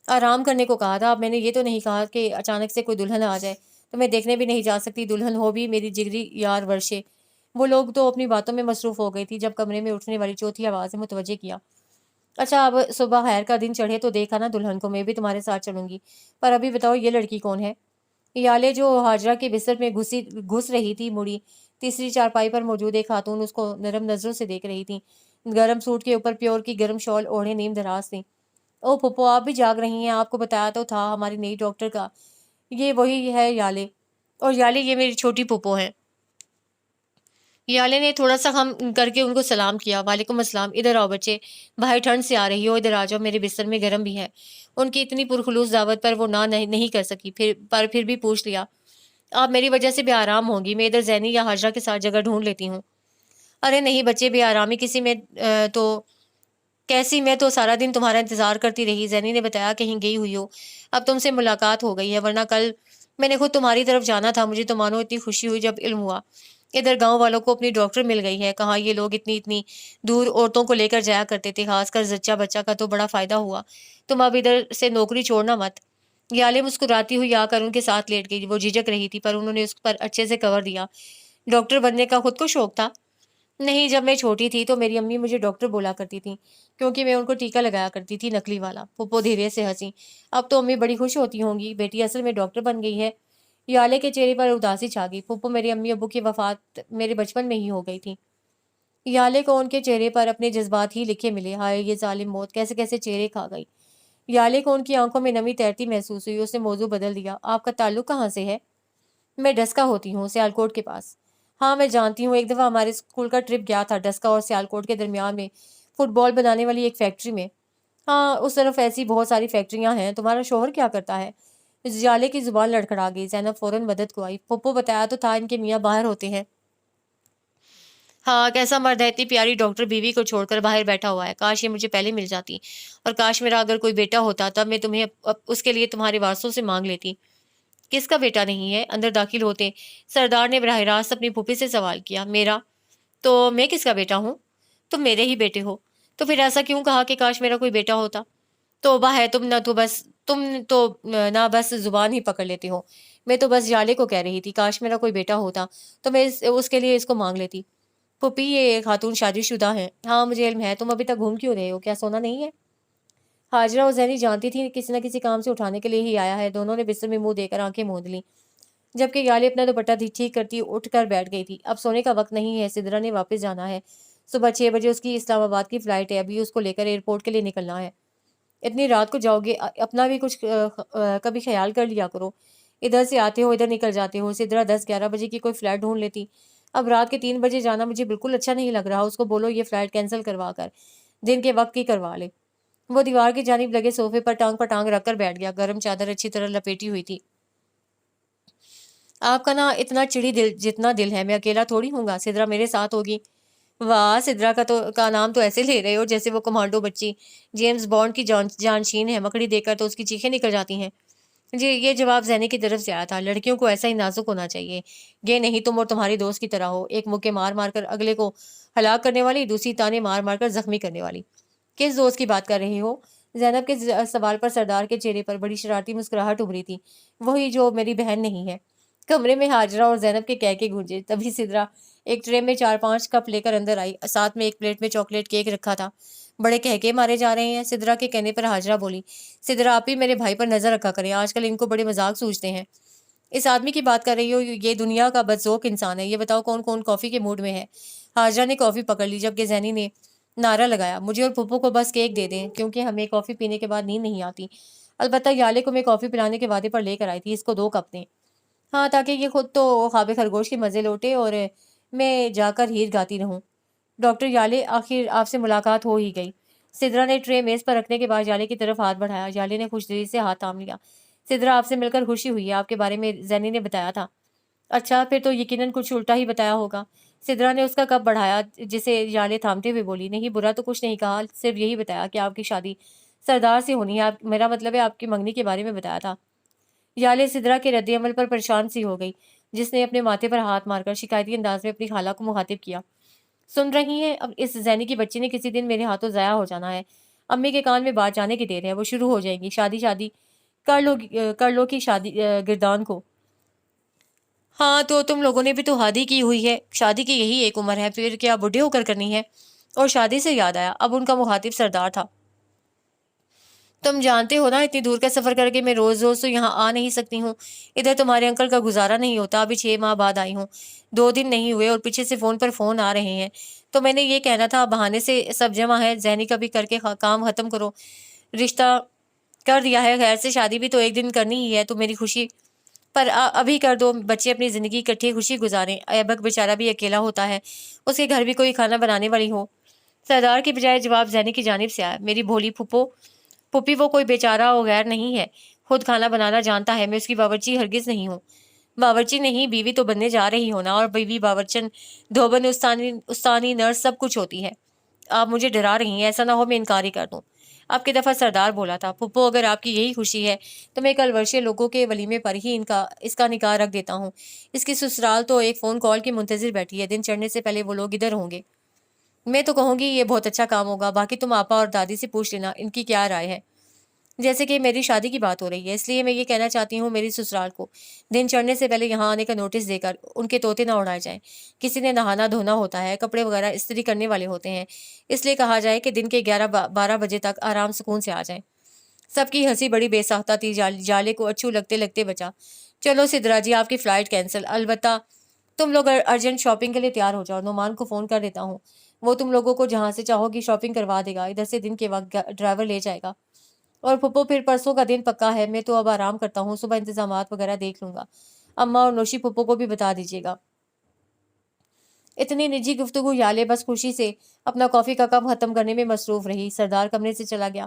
آرام کرنے کو کہا تھا. اب میں نے یہ تو نہیں کہا کہ اچانک سے کوئی دلہن آ جائے تو میں دیکھنے بھی نہیں جا سکتی. دلہن ہو بھی میری جگری یار ورشے. وہ لوگ تو اپنی باتوں میں مصروف ہو گئی تھی جب کمرے میں اٹھنے والی چوتھی آواز نے متوجہ کیا. اچھا, اب صبح خیر کا دن چڑھے تو دیکھا نا دلہن کو, میں بھی تمہارے ساتھ چلوں گی. پر ابھی بتاؤ یہ لڑکی کون ہے؟ یالے جو حاجرہ کے بستر میں گھس رہی تھی مڑی. تیسری چارپائی پر موجود ایک خاتون اس کو نرم نظروں سے دیکھ رہی تھی. گرم سوٹ کے اوپر پیور کی گرم شال اوڑھے نیم دراز تھی. او پھپھو, آپ بھی جاگ رہی ہیں؟ آپ کو بتایا تو تھا ہماری نئی ڈاکٹر کا. یہ وہی ہے یالے. اور یالے یہ میری چھوٹی پھپھو ہیں. یالے نے تھوڑا سا خم کر کے ان کو سلام کیا. وعلیکم السلام. ادھر آؤ بچے, باہر ٹھنڈ سے آ رہی ہو, ادھر آ جاؤ, میرے بستر میں گرم بھی ہے. ان کی اتنی پرخلوص دعوت پر وہ نہ نہیں کر سکی. پھر بھی پوچھ لیا, آپ میری وجہ سے بے آرام ہوں گی, میں ادھر زینی یا حاجرہ کے ساتھ جگہ ڈھونڈ لیتی ہوں. ارے نہیں بچے, بے آرامی کسی میں تو کیسی, میں تو سارا دن تمہارا انتظار کرتی رہی. زینی نے بتایا کہیں گئی ہوئی ہو. اب تم سے ملاقات ہو گئی ہے, ورنہ کل میں نے خود تمہاری طرف جانا تھا. مجھے تو مانو اتنی خوشی ہوئی جب علم ہوا ادھر گاؤں والوں کو اپنی ڈاکٹر مل گئی ہے. کہاں یہ لوگ اتنی دور عورتوں کو لے کر جایا کرتے تھے, خاص کر زچہ بچہ کا تو بڑا فائدہ ہوا. تم اب ادھر سے نوکری چھوڑنا مت. یالے مسکراتی ہوئی آ کر ان کے ساتھ لیٹ گئی. وہ جھجک رہی تھی پر انہوں نے اس پر اچھے سے کور دیا. ڈاکٹر بننے کا خود کو شوق تھا؟ نہیں, جب میں چھوٹی تھی تو میری امی مجھے ڈاکٹر بولا کرتی تھی کیونکہ میں ان کو ٹیکا لگایا کرتی تھی, نکلی والا. پھپھو دھیرے سے ہنسی. اب تو امی بڑی خوش ہوتی ہوں گی, بیٹی اصل میں ڈاکٹر بن گئی ہے. یالے کے چہرے پر اداسی چھا گئی. پھپھو, میرے امی ابو کی وفات میرے بچپن میں ہی ہو گئی تھی. یالے کو ان کے چہرے پر اپنے جذبات ہی لکھے ملے. ہائے یہ ظالم موت کیسے کیسے چہرے کھا گئی. یالے کو ان کی آنکھوں میں نمی تیرتی محسوس ہوئی. اس نے موضوع بدل دیا. آپ کا تعلق کہاں سے ہے؟ میں ڈسکا ہوتی ہوں, سیالکوٹ کے پاس. ہاں میں جانتی ہوں, ایک دفعہ ہمارے اسکول کا ٹرپ گیا تھا ڈسکا اور سیالکوٹ کے درمیان میں فٹ بال بنانے والی ایک فیکٹری میں. ہاں, اس طرف ایسی بہت ساری فیکٹریاں ہیں. تمہارا شوہر کیا کرتا ہے؟ جالے کی زبان لڑکھڑا گئی۔ زینب فوراً مدد کو آئی۔ پھپھو بتایا تو تھا ان کے میاں باہر ہوتے ہیں۔ ہاں کیسا مرد ہے، اتنی پیاری ڈاکٹر بیوی کو چھوڑ کر باہر بیٹھا ہوا ہے، کاش یہ مجھے پہلے مل جاتی، اور کاش میرا اگر کوئی بیٹا ہوتا تب میں تمہیں اس کے لیے تمہارے وارثوں سے مانگ لیتی۔ کس کا بیٹا نہیں ہے؟ اندر داخل ہوتے سردار نے براہ راست اپنی پھوپھی سے سوال کیا۔ میرا؟ تو میں کس کا بیٹا ہوں؟ تم میرے ہی بیٹے ہو، تو پھر ایسا کیوں کہا کہ کاش میرا کوئی بیٹا ہوتا؟ توبہ ہے، تم تو نہ بس زبان ہی پکڑ لیتے ہو۔ میں تو بس جالے کو کہہ رہی تھی کاش میرا کوئی بیٹا ہوتا تو میں اس کے لیے اس کو مانگ لیتی۔ پھوپھی یہ خاتون شادی شدہ ہیں؟ ہاں مجھے علم ہے، تم ابھی تک گھوم کیوں رہے ہو؟ کیا سونا نہیں ہے؟ ہاجرہ اور زینی جانتی تھی کسی نہ کسی کام سے اٹھانے کے لیے ہی آیا ہے۔ دونوں نے بستر میں منہ دے کر آنکھیں موند لیں، جبکہ یالی اپنا دوپٹہ ٹھیک کرتی اٹھ کر بیٹھ گئی تھی۔ اب سونے کا وقت نہیں ہے، سدرا نے واپس جانا ہے۔ صبح 6 بجے اس کی اسلام آباد کی فلائٹ ہے، ابھی اس کو لے کر ایئرپورٹ کے لیے نکلنا ہے۔ اتنی رات کو جاؤ گے؟ اپنا بھی کچھ کبھی خیال کر لیا کرو، ادھر سے آتے ہو ادھر نکل جاتے ہو۔ سدرا 10-11 بجے کی کوئی فلائٹ ڈھونڈ لیتی، اب رات کے 3 بجے جانا مجھے بالکل اچھا نہیں لگ رہا۔ اس کو بولو یہ فلائٹ کینسل کروا کر دن کے وقت کی کروا لے۔ وہ دیوار کی جانب لگے صوفے پر ٹانگ رکھ کر بیٹھ گیا۔ گرم چادر اچھی طرح لپیٹی ہوئی تھی۔ آپ کا نا اتنا چڑی دل جتنا دل ہے، میں اکیلا تھوڑی ہوں گا، سدرا میرے ساتھ ہوگی۔ واہ، سدرا کا نام تو ایسے لے رہے ہو جیسے وہ کمانڈو بچی جیمز بانڈ کی جانشین ہے، مکڑی دیکھ کر تو اس کی چیخیں نکل جاتی ہیں۔ جی یہ جواب زینی کی طرف سے آیا تھا۔ لڑکیوں کو ایسا ہی نازک ہونا چاہیے، یہ نہیں تم اور تمہاری دوست کی طرح ہو، ایک مکے مار مار کر اگلے کو ہلاک کرنے والی، دوسری تانے مار مار کر زخمی کرنے والی۔ کس دوست کی بات کر رہے ہو؟ زینب کے سوال پر سردار کے چہرے پر بڑی شرارتی مسکراہٹ ابھری تھی۔ وہی جو میری بہن نہیں ہے۔ کمرے میں ہاجرہ اور زینب کے کہکے گونجے۔ تبھی سدرا ایک ٹرے میں 4-5 کپ لے کر اندر آئی، ساتھ میں ایک پلیٹ میں چاکلیٹ کیک رکھا تھا۔ بڑے کہکے مارے جا رہے ہیں، سدرا کے کہنے پر ہاجرہ بولی۔ سدرا آپ ہی میرے بھائی پر نظر رکھا کریں، آج کل ان کو بڑے مذاق سوچتے ہیں۔ اس آدمی کی بات کر رہی ہو؟ یہ دنیا کا بدذوق انسان ہے۔ یہ بتاؤ کون کون کافی کے موڈ میں ہے؟ ہاجرہ نے کافی پکڑ لی، جبکہ زینی نے نعرہ لگایا، مجھے اور پھپھو کو بس کیک دے دیں، کیونکہ ہمیں کافی پینے کے بعد نیند نہیں آتی۔ البتہ یالے کو میں کافی پلانے کے وعدے پر لے کر آئی تھی، اس کو 2 کپ دیں۔ ہاں تاکہ یہ خود تو خواب خرگوش کے مزے لوٹے اور میں جا کر ہیر گاتی رہوں۔ ڈاکٹر یالے، آخر آپ سے ملاقات ہو ہی گئی۔ سدرا نے ٹرے میز پر رکھنے کے بعد یالے کی طرف ہاتھ بڑھایا۔ یالے نے خوش دلی سے ہاتھ تھام لیا۔ سدرا آپ سے مل کر خوشی ہوئی ہے، آپ کے بارے میں زینی نے بتایا تھا۔ اچھا، پھر تو یقیناً کچھ الٹا ہی بتایا ہوگا۔ سدرا نے اس کا کپ بڑھایا جسے یالے تھامتے ہوئے بولی، نہیں برا تو کچھ نہیں کہا، صرف یہی بتایا کہ آپ کی شادی سردار سے ہونی ہے، میرا مطلب ہے آپ کی منگنی کے بارے میں بتایا تھا۔ یالے سدرا کے رد عمل پر پریشان سی ہو گئی، جس نے اپنے ماتھے پر ہاتھ مار کر شکایتی انداز میں اپنی خالہ کو مخاطب کیا۔ سن رہی ہیں؟ اب اس زینی کی بچی نے کسی دن میرے ہاتھوں ضائع ہو جانا ہے۔ امی کے کان میں بات جانے کی دیر ہے، وہ شروع ہو جائیں گی، شادی کر لو کی شادی گردان کو۔ ہاں تو تم لوگوں نے بھی تو ہادی کی ہوئی ہے، شادی کی یہی ایک عمر ہے، پھر کیا بڈھے ہو کر کرنی ہے؟ اور شادی سے یاد آیا، اب ان کا مخاطب سردار تھا۔ تم جانتے ہو نا اتنی دور کا سفر کر کے میں روز روز تو یہاں آ نہیں سکتی ہوں، ادھر تمہارے انکل کا گزارا نہیں ہوتا، ابھی 6 ماہ بعد آئی ہوں، 2 دن نہیں ہوئے اور پیچھے سے فون پر فون آ رہے ہیں، تو میں نے یہ کہنا تھا بہانے سے سب جمع ہے، زینی کا بھی کر کے کام ختم کرو، رشتہ کر دیا ہے، خیر سے شادی بھی تو ایک دن کرنی ہی ہے، تو میری خوشی پر ابھی کر دو، بچے اپنی زندگی اکٹھے خوشی گزاریں، ایبک بیچارہ بھی اکیلا ہوتا ہے، اس کے گھر بھی کوئی کھانا بنانے والی ہو۔ سردار کی بجائے جواب زینی کی جانب سے آیا، میری بھولی پھوپھی وہ کوئی بیچارہ و غیر نہیں ہے، خود کھانا بنانا جانتا ہے، میں اس کی باورچی ہرگز نہیں ہوں۔ باورچی نہیں، بیوی تو بننے جا رہی ہونا، اور بیوی باورچن دھوبن استانی نرس سب کچھ ہوتی ہے۔ آپ مجھے ڈرا رہی ہیں، ایسا نہ ہو میں انکار ہی کر دوں۔ آپ کی دفعہ سردار بولا تھا، پھپھو اگر آپ کی یہی خوشی ہے تو میں کل ورشے لوگوں کے ولیمے پر ہی اس کا نکاح رکھ دیتا ہوں، اس کی سسرال تو ایک فون کال کی منتظر بیٹھی ہے، دن چڑھنے سے پہلے وہ لوگ ادھر ہوں گے۔ میں تو کہوں گی یہ بہت اچھا کام ہوگا، باقی تم آپا اور دادی سے پوچھ لینا ان کی کیا رائے ہے۔ جیسے کہ میری شادی کی بات ہو رہی ہے، اس لیے میں یہ کہنا چاہتی ہوں میری سسرال کو دن چڑھنے سے پہلے یہاں آنے کا نوٹس دے کر ان کے طوطے نہ اڑائے جائیں۔ کسی نے نہانا دھونا ہوتا ہے، کپڑے وغیرہ استری کرنے والے ہوتے ہیں، اس لیے کہا جائے کہ دن کے 11-12 بجے تک آرام سکون سے آ جائیں۔ سب کی ہنسی بڑی بے ساختہ تھی، جالے کو اچھو لگتے لگتے بچا، چلو سدرا جی آپ کی فلائٹ کینسل، البتہ تم لوگ ارجنٹ شاپنگ کے لیے تیار ہو جاؤ، نعمان کو فون کر دیتا ہوں، وہ تم لوگوں کو جہاں سے چاہو گی شاپنگ کروا دے گا، ادھر سے دن کے وقت ڈرائیور لے جائے گا۔ اور پھپھو پھر پرسوں کا دن پکا ہے، میں تو اب آرام کرتا ہوں، صبح انتظامات وغیرہ دیکھ لوں گا، اماں اور نوشی پھپھو کو بھی بتا دیجیے گا۔ اتنی نجی گفتگو یالے بس خوشی سے اپنا کافی کا کپ ختم کرنے میں مصروف رہی۔ سردار کمرے سے چلا گیا۔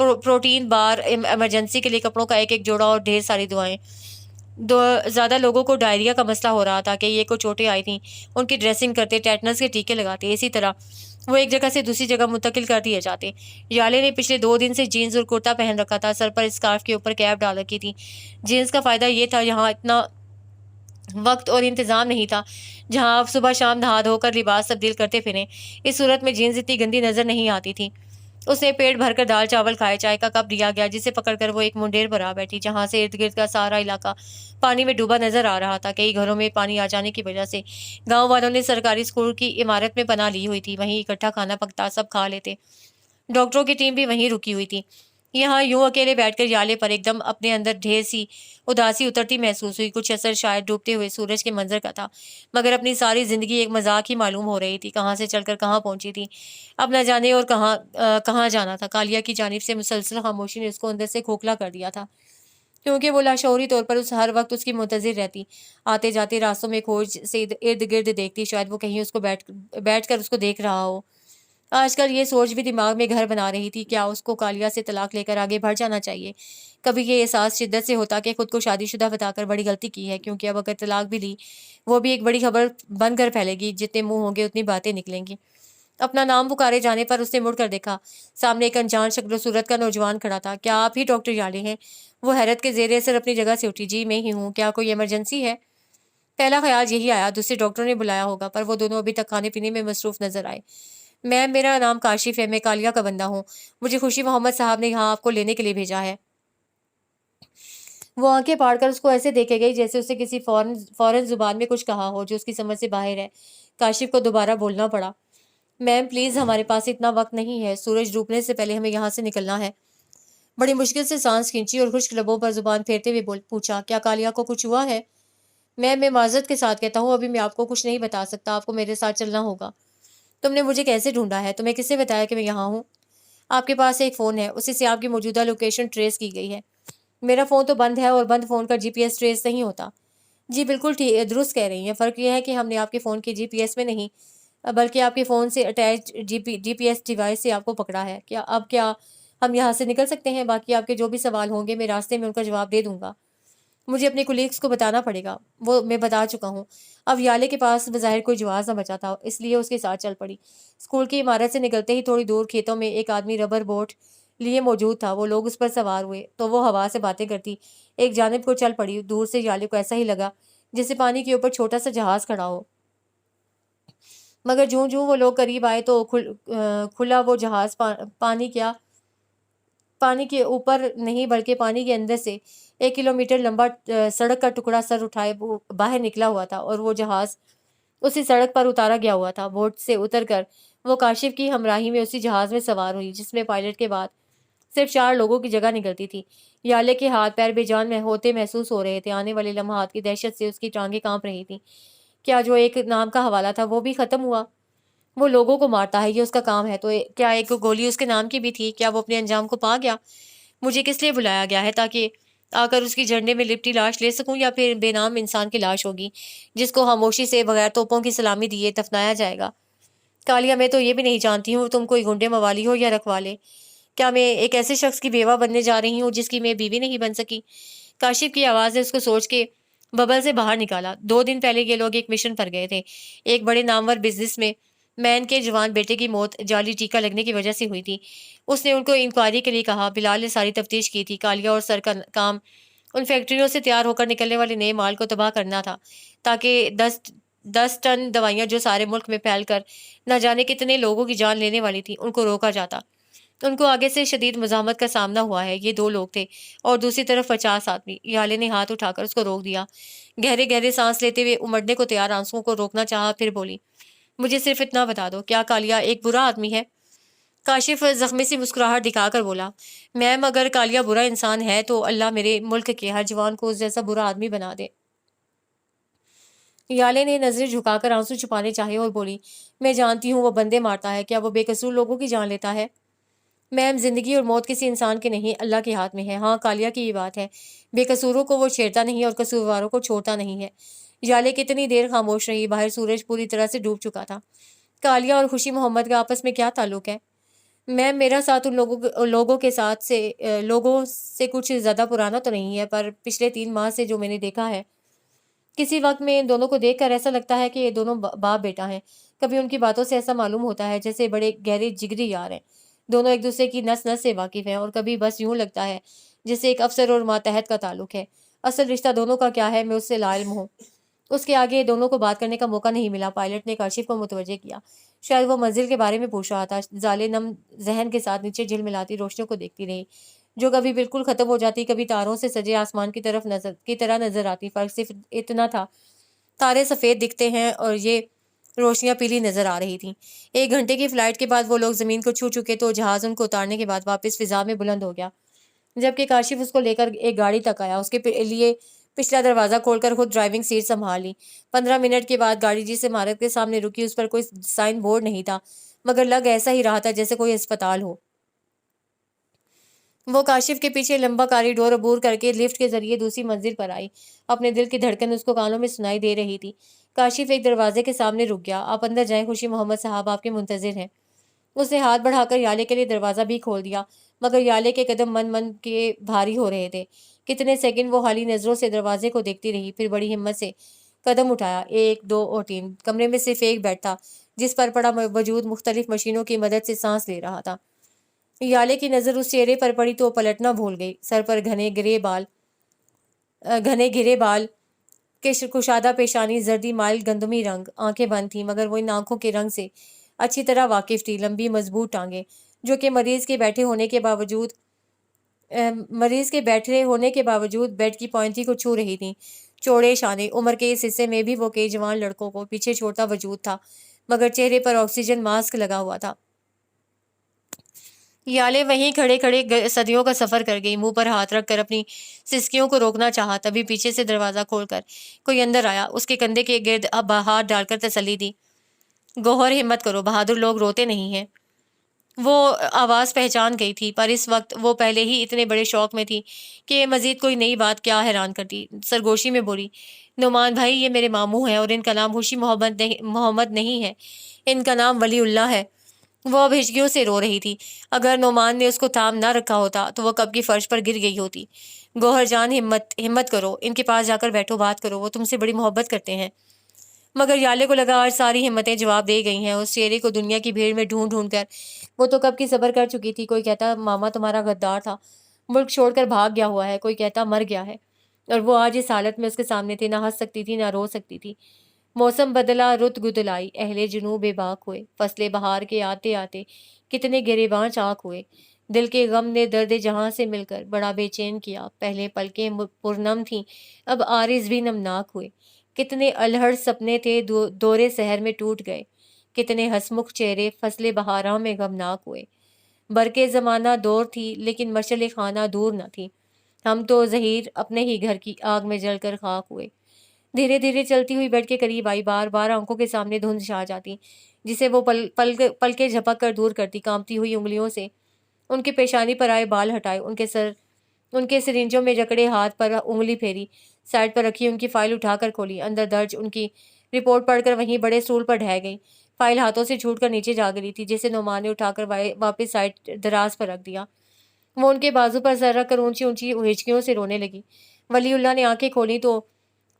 پروٹین بار، ایمرجنسی کے لیے کپڑوں کا ایک ایک جوڑا اور ڈھیر ساری دعائیں۔ زیادہ لوگوں کو ڈائریا کا مسئلہ ہو رہا تھا کہ یہ کو چوٹیں آئی تھیں، ان کی ڈریسنگ کرتے، ٹیٹنس کے ٹیکے لگاتے، اسی طرح وہ ایک جگہ سے دوسری جگہ منتقل کر دیے جاتے۔ یالے نے پچھلے 2 دن سے جینز اور کرتا پہن رکھا تھا، سر پر اسکارف کے اوپر کیپ ڈال رکھی تھی۔ جینز کا فائدہ یہ تھا یہاں اتنا وقت اور انتظام نہیں تھا جہاں آپ صبح شام نہا دھو کر لباس تبدیل کرتے پھریں۔ اس صورت میں جینز اتنی گندی نظر نہیں آتی تھی۔ اس نے پیٹ بھر کر دال چاول کھائے، چائے کا کپ دیا گیا جسے پکڑ کر وہ ایک منڈیر پر آ بیٹھی جہاں سے ارد گرد کا سارا علاقہ پانی میں ڈوبا نظر آ رہا تھا۔ کئی گھروں میں پانی آ جانے کی وجہ سے گاؤں والوں نے سرکاری اسکول کی عمارت میں پناہ لی ہوئی تھی، وہیں اکٹھا کھانا پکتا، سب کھا لیتے۔ ڈاکٹروں کی ٹیم بھی وہیں رکی ہوئی تھی۔ یہاں یوں اکیلے بیٹھ کر یالے پر ایک دم اپنے اندر ڈھیر سی اداسی اترتی محسوس ہوئی۔ کچھ اثر شاید ڈوبتے ہوئے سورج کے منظر کا تھا، مگر اپنی ساری زندگی ایک مذاق ہی معلوم ہو رہی تھی۔ کہاں سے چل کر کہاں پہنچی تھی، اب نہ جانے، اور کہاں جانا تھا۔ کالیا کی جانب سے مسلسل خاموشی نے اس کو اندر سے کھوکھلا کر دیا تھا، کیونکہ وہ لاشعوری طور پر ہر وقت اس کی منتظر رہتی، آتے جاتے راستوں میں کھوج سے ارد گرد دیکھتی، شاید وہ کہیں اس کو بیٹھ کر اس کو دیکھ رہا ہو۔ آج کل یہ سوچ بھی دماغ میں گھر بنا رہی تھی، کیا اس کو کالیا سے طلاق لے کر آگے بڑھ جانا چاہیے؟ کبھی یہ احساس شدت سے ہوتا کہ خود کو شادی شدہ بتا کر بڑی غلطی کی ہے، کیونکہ اب اگر طلاق بھی لی وہ بھی ایک بڑی خبر بن کر پھیلے گی، جتنے منہ ہوں گے اتنی باتیں نکلیں گی۔ اپنا نام پکارے جانے پر اس نے مڑ کر دیکھا، سامنے ایک انجان شکل و صورت کا نوجوان کھڑا تھا۔ کیا آپ ہی ڈاکٹر یالے ہیں؟ وہ حیرت کے زیر اثر اپنی جگہ سے اٹھی۔ جی میں ہی ہوں، کیا کوئی ایمرجنسی ہے؟ پہلا خیال یہی آیا دوسرے ڈاکٹروں نے بلایا ہوگا، پر وہ دونوں ابھی تک کھانے پینے میں مصروف نظر آئے۔ میم میرا نام کاشف ہے، میں کالیا کا بندہ ہوں، مجھے خوشی محمد صاحب نے یہاں آپ کو لینے کے لیے بھیجا ہے۔ وہ آنکھیں پاڑ کر اس کو ایسے دیکھے گئی جیسے اسے کسی فورن زبان میں کچھ کہا ہو جو اس کی سمجھ سے باہر ہے۔ کاشف کو دوبارہ بولنا پڑا، میم پلیز ہمارے پاس اتنا وقت نہیں ہے، سورج ڈوبنے سے پہلے ہمیں یہاں سے نکلنا ہے۔ بڑی مشکل سے سانس کھینچی اور خشک لبوں پر زبان پھیرتے ہوئے پوچھا، کیا کالیا کو کچھ ہوا ہے؟ میں معذرت کے ساتھ کہتا ہوں ابھی میں آپ کو کچھ نہیں بتا سکتا، آپ کو میرے ساتھ چلنا ہوگا۔ تم نے مجھے کیسے ڈھونڈا ہے؟ تمہیں کس نے بتایا کہ میں یہاں ہوں؟ آپ کے پاس ایک فون ہے، اسی سے آپ کی موجودہ لوکیشن ٹریس کی گئی ہے۔ میرا فون تو بند ہے اور بند فون کا جی پی ایس ٹریس نہیں ہوتا۔ جی بالکل درست کہہ رہی ہیں، فرق یہ ہے کہ ہم نے آپ کے فون کے جی پی ایس میں نہیں بلکہ آپ کے فون سے اٹیچ جی پی ایس ڈیوائس سے آپ کو پکڑا ہے۔ کیا ہم یہاں سے نکل سکتے ہیں؟ باقی آپ کے جو بھی سوال ہوں گے میں راستے میں ان کا جواب دے دوں گا۔ مجھے اپنے کولیگس کو بتانا پڑے گا، وہ میں بتا چکا ہوں۔ اب یالے کے پاس بظاہر کوئی جواز نہ بچا تھا، اس لیے اس کے ساتھ چل پڑی۔ اسکول کی عمارت سے نکلتے ہی تھوڑی دور کھیتوں میں ایک آدمی ربر بوٹ لیے موجود تھا، وہ لوگ اس پر سوار ہوئے تو وہ ہوا سے باتیں کرتی ایک جانب کو چل پڑی۔ دور سے یالے کو ایسا ہی لگا جیسے پانی کے اوپر چھوٹا سا جہاز کھڑا ہو، مگر جوں جوں وہ لوگ قریب آئے تو کھلا وہ جہاز پانی کے اوپر نہیں بلکہ پانی کے اندر سے 1 کلومیٹر لمبا سڑک کا ٹکڑا سر اٹھائے باہر نکلا ہوا تھا، اور وہ جہاز اسی سڑک پر اتارا گیا ہوا تھا۔ بوٹ سے اتر کر وہ کاشف کی ہمراہی میں اسی جہاز میں سوار ہوئی جس میں پائلٹ کے بعد صرف 4 لوگوں کی جگہ نکلتی تھی۔ یالے کے ہاتھ پیر بے جان میں ہوتے محسوس ہو رہے تھے، آنے والے لمحات کی دہشت سے اس کی ٹانگیں کانپ رہی تھیں۔ کیا جو ایک نام کا حوالہ تھا وہ بھی ختم ہوا؟ وہ لوگوں کو مارتا ہے، یہ اس کا کام ہے، تو کیا ایک گولی اس کے نام کی بھی تھی؟ کیا وہ اپنے انجام کو پا گیا؟ مجھے کس لیے بلایا گیا ہے؟ تاکہ آ کر اس کی جھنڈے میں لپٹی لاش لے سکوں، یا پھر بے نام انسان کی لاش ہوگی جس کو خاموشی سے بغیر توپوں کی سلامی دیے دفنایا جائے گا؟ کالیا میں تو یہ بھی نہیں جانتی ہوں تم کوئی گنڈے موالی ہو یا رکھوالے۔ کیا میں ایک ایسے شخص کی بیوہ بننے جا رہی ہوں جس کی میں بیوی نہیں بن سکی؟ کاشف کی آواز نے اس کو سوچ کے ببل سے باہر نکالا۔ 2 دن پہلے یہ لوگ ایک مشن پر گئے تھے، ایک بڑے نامور بزنس میں مین کے جوان بیٹے کی موت جعلی ٹیکہ لگنے کی وجہ سے ہوئی تھی۔ اس نے ان کو انکوائری کے لیے کہا، بلال نے ساری تفتیش کی تھی۔ کالیا اور سر کا کام ان فیکٹریوں سے تیار ہو کر نکلنے والے نئے مال کو تباہ کرنا تھا، تاکہ 10 ٹن دوائیاں جو سارے ملک میں پھیل کر نہ جانے کتنے لوگوں کی جان لینے والی تھی ان کو روکا جاتا۔ ان کو آگے سے شدید مزاحمت کا سامنا ہوا ہے، یہ 2 لوگ تھے اور دوسری طرف 50 آدمی۔ یالے نے ہاتھ اٹھا کر اس کو روک دیا، گہرے گہرے سانس لیتے ہوئے امڑنے کو تیار آنسوؤں کو روکنا چاہا، پھر بولی، مجھے صرف اتنا بتا دو، کیا کالیا ایک برا آدمی ہے؟ کاشف زخمی سی مسکراہٹ دکھا کر بولا، میم اگر کالیا برا انسان ہے تو اللہ میرے ملک کے ہر جوان کو اس جیسا برا آدمی بنا دے۔ یالے نے نظریں جھکا کر آنسو چھپانے چاہے اور بولی، میں جانتی ہوں وہ بندے مارتا ہے، کیا وہ بے قصور لوگوں کی جان لیتا ہے؟ میم زندگی اور موت کسی انسان کے نہیں، اللہ کے ہاتھ میں ہے۔ ہاں کالیا کی یہ بات ہے، بے قصوروں کو وہ چھیڑتا نہیں اور قصورواروں کو چھوڑتا نہیں ہے۔ یالے کتنی دیر خاموش رہی، باہر سورج پوری طرح سے ڈوب چکا تھا۔ کالیا اور خوشی محمد کا آپس میں کیا تعلق ہے؟ میرا ساتھ ان لوگوں سے کچھ زیادہ پرانا تو نہیں ہے، پر پچھلے 3 ماہ سے جو میں نے دیکھا ہے، کسی وقت میں ان دونوں کو دیکھ کر ایسا لگتا ہے کہ یہ دونوں باپ بیٹا ہیں۔ کبھی ان کی باتوں سے ایسا معلوم ہوتا ہے جیسے بڑے گہرے جگری یار ہیں، دونوں ایک دوسرے کی نس نس سے واقف ہیں، اور کبھی بس یوں لگتا ہے جیسے ایک افسر اور ماتحت کا تعلق ہے۔ اصل رشتہ دونوں کا کیا ہے، میں اس سے لا علم ہوں۔ اس کے آگے دونوں کو بات کرنے کا موقع نہیں ملا۔ پائلٹ نے کاشف کو متوجہ کیا۔ شاید وہ منزل کے بارے میں پوچھ رہا تھا۔ زالے نم ذہن کے ساتھ نیچے جھلملاتی روشنیوں کو دیکھتی رہی، جو کبھی بالکل ختم ہو جاتی، کبھی تاروں سے سجے آسمان کی طرح نظر آتی۔ فرق صرف اتنا تھا، تارے سفید دکھتے ہیں اور یہ روشنیاں پیلی نظر آ رہی تھیں۔ 1 گھنٹے کی فلائٹ کے بعد وہ لوگ زمین کو چھو چکے تو جہاز ان کو اتارنے کے بعد واپس فضا میں بلند ہو گیا، جبکہ کاشف اس کو لے کر ایک گاڑی تک آیا۔ اس کے لیے پچھلا دروازہ کھول کر خود ڈرائیونگ سیٹ سنبھال لی۔ 15 منٹ کے بعد گاڑی جس عمارت کے سامنے رکی، اس پر کوئی سائن بورڈ نہیں تھا، مگر لگ ایسا ہی رہا تھا جیسے کوئی اسپتال ہو۔ وہ کاشف کے پیچھے لمبا کاریڈور عبور کر کے لفٹ کے ذریعے دوسری منزل پر آئی۔ اپنے دل کی دھڑکن اس کو کانوں میں سنائی دے رہی تھی۔ کاشف ایک دروازے کے سامنے رک گیا۔ آپ اندر جائیں، خوشی محمد صاحب آپ کے منتظر ہیں۔ اس نے ہاتھ بڑھا کر یالے کے لیے دروازہ بھی کھول دیا، مگر یالے کے قدم من کے بھاری ہو رہے تھے۔ کتنے سیکنڈ وہ خالی نظروں سے دروازے کو دیکھتی رہی، پھر بڑی ہمت سے قدم اٹھایا۔ 1 2 اور 3۔ کمرے میں صرف ایک بیڈ تھا، جس پر پڑا وجود مختلف مشینوں کی مدد سے سانس لے رہا تھا۔ یالے کی نظر اس چہرے پر پڑی تو پلٹنا بھول گئی۔ سر پر گھنے گرے بال، کشادہ پیشانی، زردی مائل گندمی رنگ، آنکھیں بند تھیں مگر وہ ان آنکھوں کے رنگ سے اچھی طرح واقف تھی۔ لمبی مضبوط ٹانگیں جو کہ مریض کے بیٹھے ہونے کے باوجود بیڈ کی پوائنٹی کو چھو رہی تھیں۔ چوڑے شانے، عمر کے اس حصے میں بھی وہ کئی جوان لڑکوں کو پیچھے چھوڑتا وجود تھا، مگر چہرے پر آکسیجن ماسک لگا ہوا تھا۔ یالے وہیں کھڑے کھڑے صدیوں کا سفر کر گئی، منہ پر ہاتھ رکھ کر اپنی سسکیوں کو روکنا چاہا، تبھی پیچھے سے دروازہ کھول کر کوئی اندر آیا۔ اس کے کندھے کے گرد ہاتھ ڈال کر تسلی دی۔ گوہر، ہمت کرو، بہادر لوگ روتے نہیں ہیں۔ وہ آواز پہچان گئی تھی، پر اس وقت وہ پہلے ہی اتنے بڑے شوق میں تھی کہ مزید کوئی نئی بات کیا حیران کرتی۔ سرگوشی میں بولی، نعمان بھائی، یہ میرے ماموں ہیں اور ان کا نام خوشی محمد نہیں ہے، ان کا نام ولی اللہ ہے۔ وہ اب ہچکیوں سے رو رہی تھی۔ اگر نعمان نے اس کو تھام نہ رکھا ہوتا تو وہ کب کی فرش پر گر گئی ہوتی۔ گوہر جان، ہمت کرو، ان کے پاس جا کر بیٹھو، بات کرو، وہ تم سے بڑی محبت کرتے ہیں۔ مگر یالے کو لگا آج ساری ہمتیں جواب دے گئی ہیں۔ اس چہرے کو دنیا کی بھیڑ میں ڈھونڈ ڈھونڈ کر وہ تو کب کی صبر کر چکی تھی۔ کوئی کہتا ماما تمہارا غدار تھا، ملک چھوڑ کر بھاگ گیا ہوا ہے، کوئی کہتا مر گیا ہے، اور وہ آج اس حالت میں اس کے سامنے تھے، نہ ہنس سکتی تھی نہ رو سکتی تھی۔ موسم بدلا، رت گدلائی، اہل جنوں بے باک ہوئے، فصل بہار کے آتے آتے کتنے گریباں چاک ہوئے۔ دل کے غم نے درد جہاں سے مل کر بڑا بے چین کیا، پہلے پلکیں پرنم تھیں، اب عارض بھی نمناک ہوئے۔ کتنے الہڑ سپنے تھے دورے سحر میں ٹوٹ گئے، کتنے ہسمکھ چہرے فصل بہاراں میں غمناک ہوئے۔ برقِ زمانہ دور تھی لیکن مشعل خانہ دور نہ تھی، ہم تو ظہیر اپنے ہی گھر کی آگ میں جل کر خاک ہوئے۔ دھیرے دھیرے چلتی ہوئی بیڈ کے قریب آئی، بار بار آنکھوں کے سامنے دھند چھا جاتی جسے وہ پلکیں جھپک کر دور کرتی۔ کانپتی ہوئی انگلیوں سے ان کی پیشانی پر آئے بال ہٹائے، ان کے سرنجوں میں جکڑے ہاتھ پر انگلی پھیری، سائڈ پر رکھی ان کی فائل اٹھا کر کھولی، اندر درج ان کی رپورٹ پڑھ کر وہیں بڑے اسٹول پر ڈھہ گئی۔ فائل ہاتھوں سے چھوٹ کر نیچے جا گری تھی، جسے نعمان نے اٹھا کر واپس سائڈ دراز پر رکھ دیا۔ وہ ان کے بازو پر سر رکھ کر اونچی اونچی ہچکیوں سے رونے لگی۔ ولی اللہ نے آنکھیں کھولی تو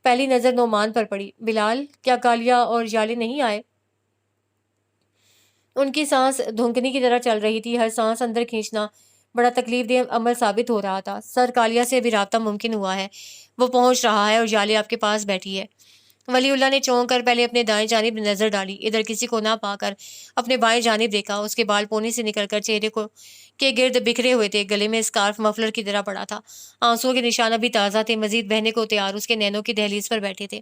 پہلی نظر نعمان پر پڑی۔ بلال، کیا کالیہ اور یالے نہیں آئے؟ ان کی سانس دھنکنی کی طرح چل رہی تھی، ہر سانس اندر کھینچنا بڑا تکلیف دہ عمل ثابت ہو رہا تھا۔ سر، کالیہ سے ابھی رابطہ ممکن ہوا ہے، وہ پہنچ رہا ہے اور یالے آپ کے پاس بیٹھی ہے۔ ولی اللہ نے چونک کر پہلے اپنے دائیں جانب نظر ڈالی، ادھر کسی کو نہ پا کر اپنے بائیں جانب دیکھا۔ اس کے بال پونے سے نکل کر چہرے کے گرد بکھرے ہوئے تھے، گلے میں اسکارف مفلر کی طرح پڑا تھا، آنسوؤں کے نشان ابھی تازہ تھے، مزید بہنے کو تیار اس کے نینوں کی دہلیز پر بیٹھے تھے۔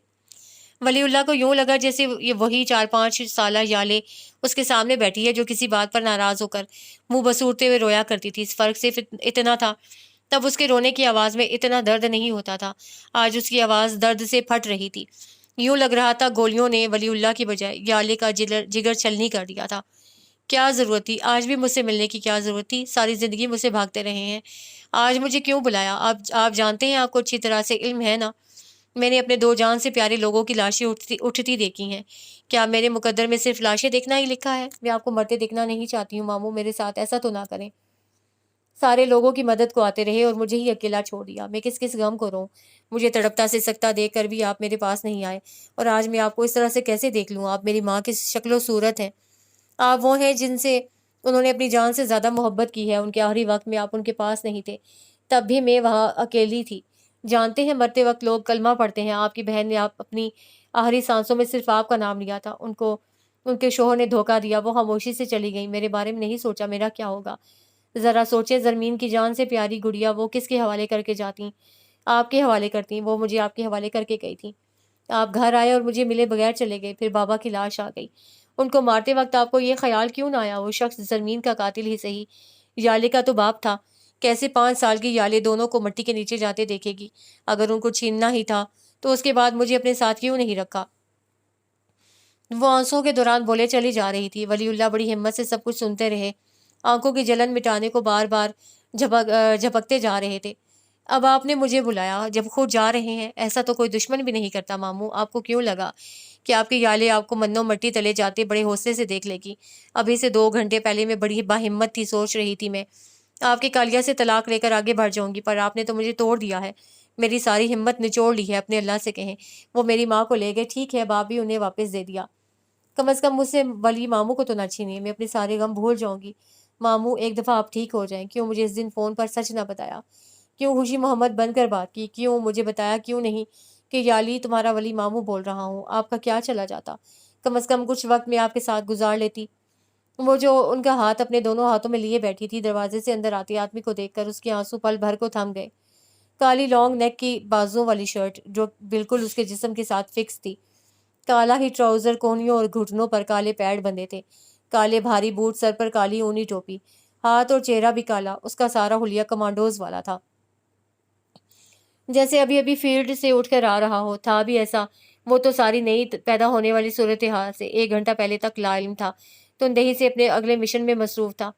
ولی اللہ کو یوں لگا جیسے وہی 4-5 سالہ یالے اس کے سامنے بیٹھی ہے جو کسی بات پر ناراض ہو کر منہ بسورتے ہوئے رویا کرتی تھی۔ فرق صرف اتنا تھا، تب اس کے رونے کی آواز میں اتنا درد نہیں ہوتا تھا، آج اس کی آواز درد سے پھٹ رہی تھی۔ یوں لگ رہا تھا گولیوں نے ولی اللہ کی بجائے یالے کا جگر چھلنی کر دیا تھا۔ کیا ضرورت تھی آج بھی مجھ سے ملنے کی؟ کیا ضرورت تھی؟ ساری زندگی مجھ سے بھاگتے رہے ہیں، آج مجھے کیوں بلایا؟ آپ جانتے ہیں، آپ کو اچھی طرح سے علم ہے نا؟ میں نے اپنے 2 جان سے پیارے لوگوں کی لاشیں اٹھتی دیکھی ہیں۔ کیا میرے مقدر میں صرف لاشیں دیکھنا ہی لکھا ہے؟ میں آپ کو مرتے دیکھنا نہیں چاہتی ہوں ماموں، میرے ساتھ ایسا تو نہ کریں۔ سارے لوگوں کی مدد کو آتے رہے اور مجھے ہی اکیلا چھوڑ دیا۔ میں کس کس غم کو رہوں؟ مجھے تڑپتا سے سکتا دیکھ کر بھی آپ میرے پاس نہیں آئے، اور آج میں آپ کو اس طرح سے کیسے دیکھ لوں؟ آپ میری ماں کی شکل و صورت ہیں، آپ وہ ہیں جن سے انہوں نے اپنی جان سے زیادہ محبت کی ہے۔ ان کے آخری وقت میں آپ ان کے پاس نہیں تھے، تب بھی میں وہاں اکیلی تھی۔ جانتے ہیں مرتے وقت لوگ کلمہ پڑھتے ہیں۔ آپ کی بہن نے آپ اپنی آخری سانسوں میں صرف آپ کا نام لیا تھا، ان کو ان کے شوہر نے دھوکہ دیا، وہ خاموشی سے چلی گئی، میرے بارے میں نہیں سوچا میرا کیا ہوگا۔ ذرا سوچے، زرمین کی جان سے پیاری گڑیا وہ کس کے حوالے کر کے جاتی؟ آپ کے حوالے کرتی، وہ مجھے آپ کے حوالے کر کے گئی تھی۔ آپ گھر آئے اور مجھے ملے بغیر چلے گئے، پھر بابا کی لاش آ گئی۔ ان کو مارتے وقت آپ کو یہ خیال کیوں نہ آیا وہ شخص زرمین کا قاتل ہی صحیح، یالے کا تو باپ تھا؟ کیسے 5 سال کی یالے دونوں کو مٹی کے نیچے جاتے دیکھے گی؟ اگر ان کو چھیننا ہی تھا تو اس کے بعد مجھے اپنے ساتھ کیوں نہیں رکھا؟ وہ آنسوؤں کے دوران بولے چلی جا رہی تھی۔ ولی اللہ بڑی ہمت سے سب کچھ سنتے رہے، آنکھوں کی جلن مٹانے کو بار بار جھپکتے جا رہے تھے۔ اب آپ نے مجھے بلایا جب خود جا رہے ہیں؟ ایسا تو کوئی دشمن بھی نہیں کرتا ماموں۔ آپ کو کیوں لگا کہ آپ کی یالے آپ کو منو مٹی تلے جاتے بڑے حوصلے سے دیکھ لے گی؟ ابھی سے 2 گھنٹے پہلے میں بڑی باہمت تھی، سوچ رہی تھی میں آپ کی کالیا سے طلاق لے کر آگے بڑھ جاؤں گی، پر آپ نے تو مجھے توڑ دیا ہے، میری ساری ہمت نچوڑ لی ہے۔ اپنے اللہ سے کہیں وہ میری ماں کو لے گئے، ٹھیک ہے، باپ بھی انہیں واپس دے دیا، کم از کم مجھ سے ولی ماموں کو تو نہ چھینیے، میں اپنے سارے غم بھول جاؤں گی۔ ماموں ایک دفعہ آپ ٹھیک ہو جائیں، کیوں مجھے اس دن فون پر سچ نہ بتایا؟ کیوں خوشی محمد بن کر بات کی؟ کیوں مجھے بتایا کیوں نہیں کہ یالی تمہارا ولی ماموں بول رہا ہوں؟ آپ کا کیا چلا جاتا؟ کم از کم کچھ وقت میں آپ کے ساتھ گزار لیتی۔ وہ جو ان کا ہاتھ اپنے دونوں ہاتھوں میں لیے بیٹھی تھی، دروازے سے اندر آتے آدمی کو دیکھ کر اس کے آنسو پل بھر کو تھم گئے۔ کالی لانگ نیک کی بازوں والی شرٹ جو بالکل اس کے جسم کے ساتھ فکس تھی، کالا ہی ٹراؤزر، کونیوں اور گھٹنوں پر کالے پیڈ بندھے تھے، کالے بھاری بوٹ، سر پر کالی اونی ٹوپی، ہاتھ اور چہرہ بھی کالا، اس کا سارا حلیہ کمانڈوز والا تھا، جیسے ابھی ابھی فیلڈ سے اٹھ کر آ رہا ہو۔ تھا بھی ایسا، وہ تو ساری نئی پیدا ہونے والی صورتحال سے 1 گھنٹہ پہلے تک لا علم تھا، تندہی سے اپنے اگلے مشن میں مصروف تھا۔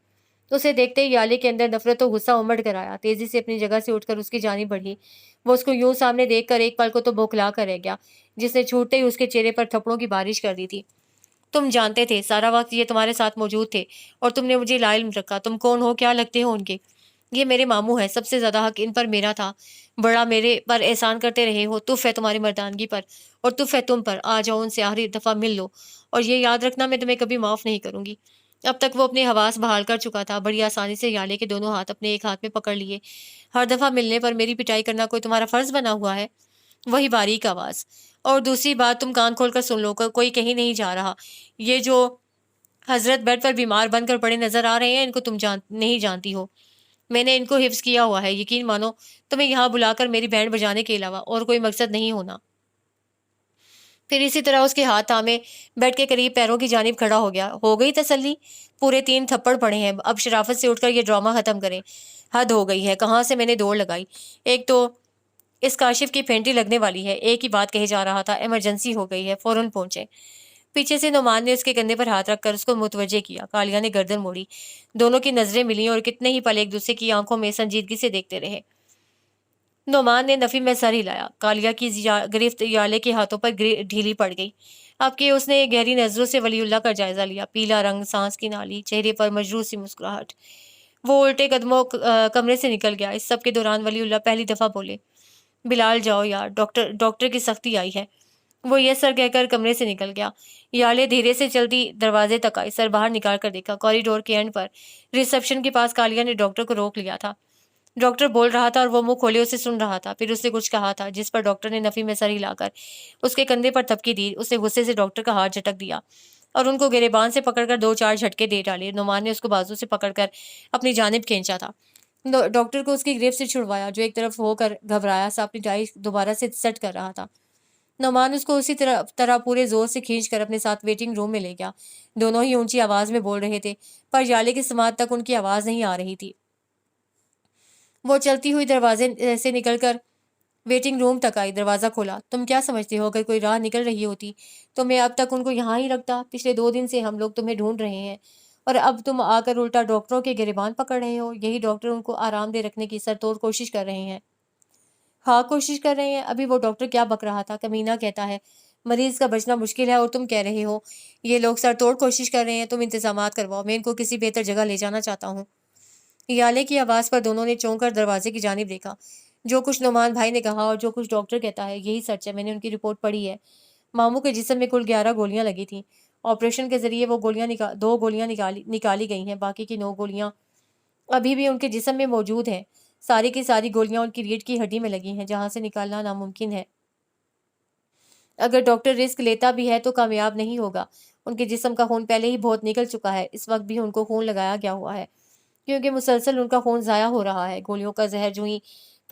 اسے دیکھتے ہی یالے کے اندر نفرت و غصہ امڑ کر آیا، تیزی سے اپنی جگہ سے اٹھ کر اس کی جانب بڑھی۔ وہ اس کو یوں سامنے دیکھ کر ایک پل کو تو بوکھلا کر رہ گیا، جس نے چھوٹتے ہی اس کے چہرے پر تھپڑوں کی بارش کر دی تھی۔ تم جانتے تھے سارا وقت یہ تمہارے ساتھ موجود تھے اور تم نے مجھے لا علم رکھا۔ تم کون ہو؟ کیا لگتے ہو ان کے؟ یہ میرے ماموں ہیں، سب سے زیادہ حق ان پر میرا تھا۔ بڑا میرے پر احسان کرتے رہے ہو، تف ہے تمہاری مردانگی پر اور تف ہے تم پر۔ آ جاؤ ان سے آخری دفعہ مل لو، اور یہ یاد رکھنا میں تمہیں کبھی معاف نہیں کروں گی۔ اب تک وہ اپنے حواس بحال کر چکا تھا، بڑی آسانی سے یالے کے دونوں ہاتھ اپنے ایک ہاتھ میں پکڑ لیے۔ ہر دفعہ ملنے پر میری پٹائی کرنا کوئی تمہارا فرض بنا ہوا ہے؟ وہی باریک آواز۔ اور دوسری بات تم کان کھول کر سن لو، کوئی کہیں نہیں جا رہا۔ یہ جو حضرت بیڈ پر بیمار بن کر پڑے نظر آ رہے ہیں، ان کو تم نہیں جانتی ہو۔ میں نے ان کو حفظ کیا ہوا ہے، یقین مانو تمہیں یہاں بلا کر میری بینڈ بجانے کے علاوہ اور کوئی مقصد نہیں ہونا۔ پھر اسی طرح اس کے ہاتھ تھامے بیڈ کے قریب پیروں کی جانب کھڑا ہو گیا۔ ہو گئی تسلی؟ پورے 3 تھپڑ پڑے ہیں، اب شرافت سے اٹھ کر یہ ڈرامہ ختم کریں۔ حد ہو گئی ہے، کہاں سے میں نے دوڑ لگائی۔ ایک تو اس کاشف کی پھینٹی لگنے والی ہے، ایک ہی بات کہے جا رہا تھا، ایمرجنسی ہو گئی ہے، فوراً پہنچے۔ پیچھے سے نعمان نے اس کے کندھے پر ہاتھ رکھ کر اس کو متوجہ کیا۔ کالیا نے گردن موڑی، دونوں کی نظریں ملیں اور کتنے ہی پل ایک دوسرے کی آنکھوں میں سنجیدگی سے دیکھتے رہے۔ نعمان نے نفی میں سر ہلایا، کالیا کی گرفت یالے کے ہاتھوں پر ڈھیلی پڑ گئی۔ اب کہ اس نے گہری نظروں سے ولی اللہ کا جائزہ لیا، پیلا رنگ، سانس کی نالی، چہرے پر مجروح سی مسکراہٹ۔ وہ الٹے قدموں کمرے سے نکل گیا۔ اس سب کے دوران ولی اللہ پہلی دفعہ بولے، بلال جاؤ یار، ڈاکٹر کی سختی آئی ہے۔ وہ یہ سر کہہ کر کمرے سے نکل گیا۔ یالے دھیرے سے چلتی دروازے تک آئی، سر باہر نکال کر دیکھا، کوریڈور کے اینڈ پر ریسپشن کے پاس کالیا نے ڈاکٹر کو روک لیا تھا۔ ڈاکٹر بول رہا تھا اور وہ منہ کھولے اسے سن رہا تھا۔ پھر اس نے کچھ کہا تھا جس پر ڈاکٹر نے نفی میں سر ہلا کر اس کے کندھے پر تھپکی دی۔ اس نے غصے سے ڈاکٹر کا ہاتھ جھٹک دیا اور ان کو گریبان سے پکڑ کر 2-4 جھٹکے دے ڈالے۔ نعمان نے اس کو بازو سے پکڑ کر اپنی جانب کھینچا تھا، ڈاکٹر کو اس کی گرفت سے چھڑوایا، جو ایک طرف ہو کر گھبرایا سا اپنی ٹائی دوبارہ سے سیٹ کر رہا تھا۔ نعمان اس کو اسی طرح پورے زور سے کھینچ کر اپنے ساتھ ویٹنگ روم میں لے گیا۔ دونوں ہی اونچی آواز میں بول رہے تھے، پر یالے کی سماعت تک ان کی آواز نہیں آ رہی تھی۔ وہ چلتی ہوئی دروازے سے نکل کر ویٹنگ روم تک آئی، دروازہ کھولا۔ تم کیا سمجھتے ہو اگر کوئی راہ نکل رہی ہوتی تو میں اب تک ان کو یہاں ہی رکھتا؟ پچھلے 2 دن سے ہم لوگ تمہیں ڈھونڈ رہے ہیں اور اب تم آ کر الٹا ڈاکٹروں کے گریبان پکڑ رہے ہو۔ یہی ڈاکٹر ان کو آرام دہ رکھنے کی سرتوڑ کوشش کر رہے ہیں۔ ہاں کوشش کر رہے ہیں۔ ابھی وہ ڈاکٹر کیا بک رہا تھا، کمینہ کہتا ہے مریض کا بچنا مشکل ہے اور تم کہہ رہے ہو یہ لوگ سر توڑ کوشش کر رہے ہیں، تم انتظامات کرواؤ، میں ان کو کسی بہتر جگہ لے جانا چاہتا ہوں۔ یالے کی آواز پر دونوں نے چونک کر دروازے کی جانب دیکھا۔ جو کچھ نعمان بھائی نے کہا اور جو کچھ ڈاکٹر کہتا ہے یہی سچ ہے، میں نے ان کی رپورٹ پڑھی ہے۔ ماموں کے جسم میں کل 11 گولیاں لگی تھیں۔ آپریشن کے ذریعے وہ دو گولیاں نکالی گئی ہیں، باقی کی 9 گولیاں ابھی بھی ان کے جسم میں موجود ہیں۔ ساری کی ساری گولیاں ان کی ریڑھ کی ہڈی میں لگی ہیں، جہاں سے نکالنا ناممکن ہے۔ اگر ڈاکٹر رسک لیتا بھی ہے تو کامیاب نہیں ہوگا۔ ان کے جسم کا خون پہلے ہی بہت نکل چکا ہے، اس وقت بھی ان کو خون لگایا گیا ہوا ہے کیونکہ مسلسل ان کا خون ضائع ہو رہا ہے۔ گولیوں کا زہر جو ہی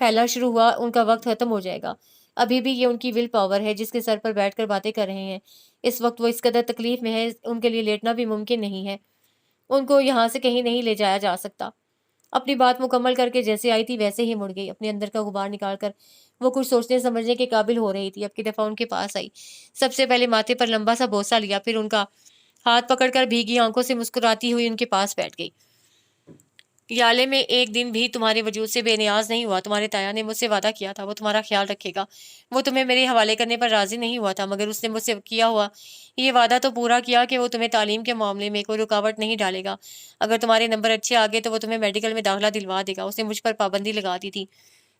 پھیلنا شروع ہوا ان کا وقت ختم ہو جائے گا۔ ابھی بھی یہ ان کی ول پاور ہے جس کے سر پر بیٹھ کر باتیں کر رہے ہیں۔ اس وقت وہ اس قدر تکلیف میں ہے، ان کے لیے لیٹنا بھی ممکن نہیں ہے۔ ان کو یہاں سے کہیں نہیں لے جایا جا سکتا۔ اپنی بات مکمل کر کے جیسے آئی تھی ویسے ہی مڑ گئی۔ اپنے اندر کا غبار نکال کر وہ کچھ سوچنے سمجھنے کے قابل ہو رہی تھی۔ اب کی دفعہ ان کے پاس آئی، سب سے پہلے ماتھے پر لمبا سا بوسہ لیا، پھر ان کا ہاتھ پکڑ کر بھیگی آنکھوں سے مسکراتی ہوئی ان کے پاس بیٹھ گئی۔ یالے میں ایک دن بھی تمہارے وجود سے بے نیاز نہیں ہوا۔ تمہارے تایا نے مجھ سے وعدہ کیا تھا وہ تمہارا خیال رکھے گا۔ وہ تمہیں میرے حوالے کرنے پر راضی نہیں ہوا تھا، مگر اس نے مجھ سے کیا ہوا یہ وعدہ تو پورا کیا کہ وہ تمہیں تعلیم کے معاملے میں کوئی رکاوٹ نہیں ڈالے گا۔ اگر تمہارے نمبر اچھے آگے تو وہ تمہیں میڈیکل میں داخلہ دلوا دے گا۔ اس نے مجھ پر پابندی لگا دی تھی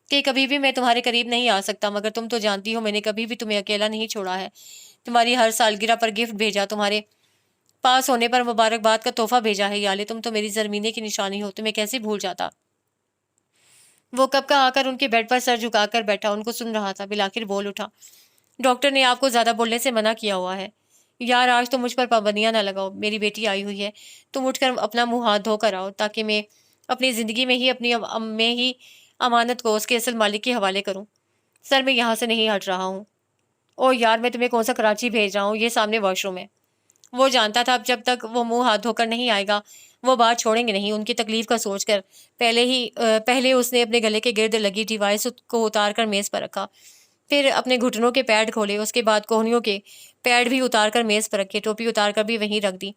کہ کبھی بھی میں تمہارے قریب نہیں آ سکتا، مگر تم تو جانتی ہو میں نے کبھی بھی تمہیں اکیلا نہیں چھوڑا ہے۔ تمہاری ہر سالگرہ پر گفٹ بھیجا، تمہارے پاس ہونے پر مبارکباد کا تحفہ بھیجا ہے۔ یالے تم تو میری زرمینے کی نشانی ہو، تمہیں کیسے بھول جاتا۔ وہ کب کا آ کر ان کے بیڈ پر سر جھکا کر بیٹھا ان کو سن رہا تھا۔ بالآخر بول اٹھا، ڈاکٹر نے آپ کو زیادہ بولنے سے منع کیا ہوا ہے۔ یار آج تو مجھ پر پابندیاں نہ لگاؤ، میری بیٹی آئی ہوئی ہے، تم اٹھ کر اپنا منہ ہاتھ دھو کر آؤ تاکہ میں اپنی زندگی میں ہی امانت کو اس کے اصل مالک کے حوالے کروں۔ سر میں یہاں سے نہیں ہٹ رہا ہوں۔ او یار میں تمہیں کون سا کراچی بھیج رہا ہوں، یہ سامنے واش روم ہے۔ وہ جانتا تھا اب جب تک وہ منہ ہاتھ دھو کر نہیں آئے گا وہ بات چھوڑیں گے نہیں۔ ان کی تکلیف کا سوچ کر پہلے اس نے اپنے گلے کے گرد لگی ڈیوائس کو اتار کر میز پر رکھا، پھر اپنے گھٹنوں کے پیڈ کھولے، اس کے بعد کوہنیوں کے پیڈ بھی اتار کر میز پر رکھے، ٹوپی اتار کر بھی وہیں رکھ دی،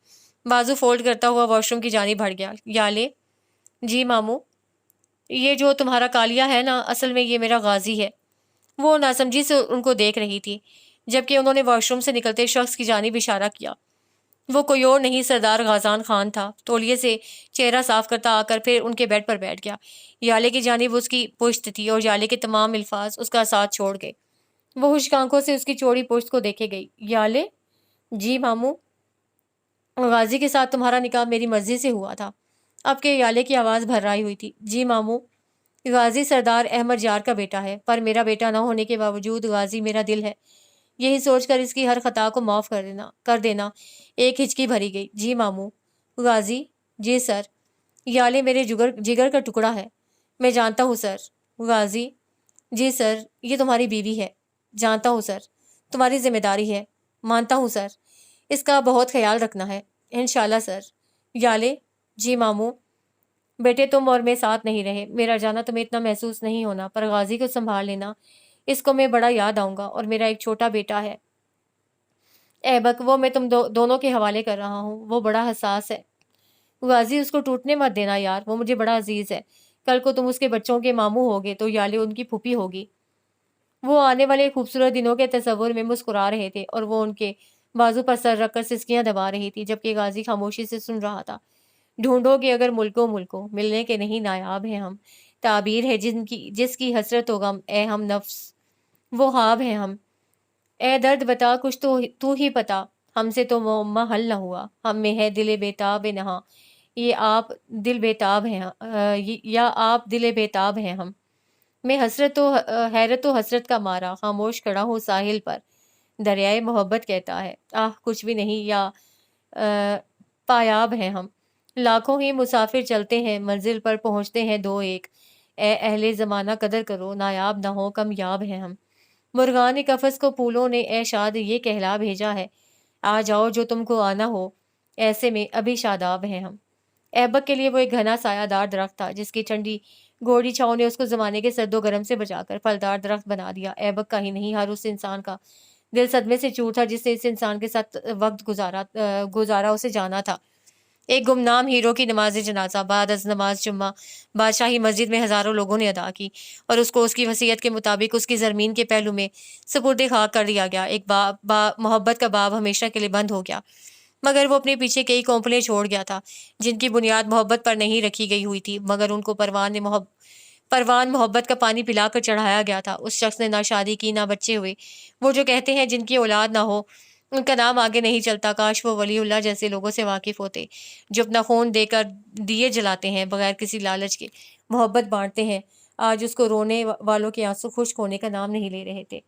بازو فولڈ کرتا ہوا واش روم کی جانب بڑھ گیا۔ یالے جی ماموں، یہ جو تمہارا کالیا ہے نا، اصل میں یہ میرا غازی ہے۔ وہ ناسمجھی سے ان کو دیکھ رہی تھی جبکہ انہوں نے واش روم سے نکلتے شخص کی جانب اشارہ کیا۔ وہ کوئی اور نہیں سردار غازان خان تھا۔ تولیے سے چہرہ صاف کرتا آ کر پھر ان کے بیڈ پر بیٹھ گیا۔ یالے کی جانب اس کی پشت تھی اور یالے کے تمام الفاظ اس کا ساتھ چھوڑ گئے۔ وہ خشک آنکھوں سے اس کی چوڑی پشت کو دیکھے گئی۔ یالے جی ماموں، غازی کے ساتھ تمہارا نکاح میری مرضی سے ہوا تھا۔ اب کے یالے کی آواز بھررائی ہوئی تھی۔ جی ماموں، غازی سردار احمد یار کا بیٹا ہے، پر میرا بیٹا نہ ہونے کے باوجود غازی میرا دل ہے۔ یہی سوچ کر اس کی ہر خطا کو معاف کر دینا۔ ایک ہچکی بھری گئی۔ جی ماموں۔ غازی جی سر۔ یالے میرے جگر کا ٹکڑا ہے، میں جانتا ہوں سر۔ غازی جی سر، یہ تمہاری بیوی ہے۔ جانتا ہوں سر، تمہاری ذمہ داری ہے۔ مانتا ہوں سر، اس کا بہت خیال رکھنا ہے۔ انشاءاللہ سر۔ یالے جی ماموں، بیٹے تم اور میں ساتھ نہیں رہے، میرا جانا تمہیں اتنا محسوس نہیں ہونا، پر غازی کو سنبھال لینا، اس کو میں بڑا یاد آؤں گا۔ اور میرا ایک چھوٹا بیٹا ہے ایبک، وہ میں تم دونوں کے حوالے کر رہا ہوں، وہ بڑا حساس ہے۔ غازی اس کو ٹوٹنے مت دینا یار، وہ مجھے بڑا عزیز ہے۔ کل کو تم اس کے بچوں کے ماموں ہوگے تو یالے ان کی پھوپھی ہوگی۔ وہ آنے والے خوبصورت دنوں کے تصور میں مسکرا رہے تھے اور وہ ان کے بازو پر سر رکھ کر سسکیاں دبا رہی تھی جبکہ غازی خاموشی سے سن رہا تھا۔ ڈھونڈو گے اگر ملکوں ملنے کے نہیں نایاب ہیں ہم، تعبیر ہے جس کی حسرت و غم، اے ہم نفس وہ خواب ہیں ہم۔ اے درد بتا کچھ تو ہی پتا، ہم سے تو معمہ حل نہ ہوا، ہم میں ہے دل بیتاب نہاں، یہ آپ دل بیتاب ہیں یا آپ دل بیتاب ہیں ہم۔ میں حیرت و حسرت کا مارا خاموش کھڑا ہوں ساحل پر، دریائے محبت کہتا ہے کچھ بھی نہیں یا پایاب ہیں ہم۔ لاکھوں ہی مسافر چلتے ہیں، منزل پر پہنچتے ہیں دو ایک، اے اہل زمانہ قدر کرو، نایاب نہ ہو کامیاب ہیں ہم۔ مرغان قفس کو پھولوں نے اے شاد یہ کہلا بھیجا ہے، آ جاؤ جو تم کو آنا ہو، ایسے میں ابھی شاداب ہیں ہم۔ ایبک کے لیے وہ ایک گھنا سایہ دار درخت تھا جس کی ٹھنڈی گوڑی چھاؤں نے اس کو زمانے کے سرد و گرم سے بچا کر پھلدار درخت بنا دیا۔ ایبک کا ہی نہیں، ہر اس انسان کا دل صدمے سے چور تھا جس نے اس انسان کے ساتھ وقت گزارا اسے جانا تھا۔ ایک گمنام ہیرو کی نماز جنازہ بعد از نماز جمعہ بادشاہی مسجد میں ہزاروں لوگوں نے ادا کی اور اس کو اس کی وصیت کے مطابق اس کی زرمین کے پہلو میں سپرد خاک کر دیا گیا۔ ایک محبت کا باب ہمیشہ کے لیے بند ہو گیا، مگر وہ اپنے پیچھے کئی کونپلیں چھوڑ گیا تھا جن کی بنیاد محبت پر نہیں رکھی گئی ہوئی تھی، مگر ان کو پروان محبت کا پانی پلا کر چڑھایا گیا تھا۔ اس شخص نے نہ شادی کی، نہ بچے ہوئے۔ وہ جو کہتے ہیں جن کی اولاد نہ ہو ان کا نام آگے نہیں چلتا۔ کاش وہ ولی اللہ جیسے لوگوں سے واقف ہوتے جو اپنا خون دے کر دیے جلاتے ہیں، بغیر کسی لالچ کے محبت بانٹتے ہیں۔ آج اس کو رونے والوں کے آنسو خشک ہونے کا نام نہیں لے رہے تھے۔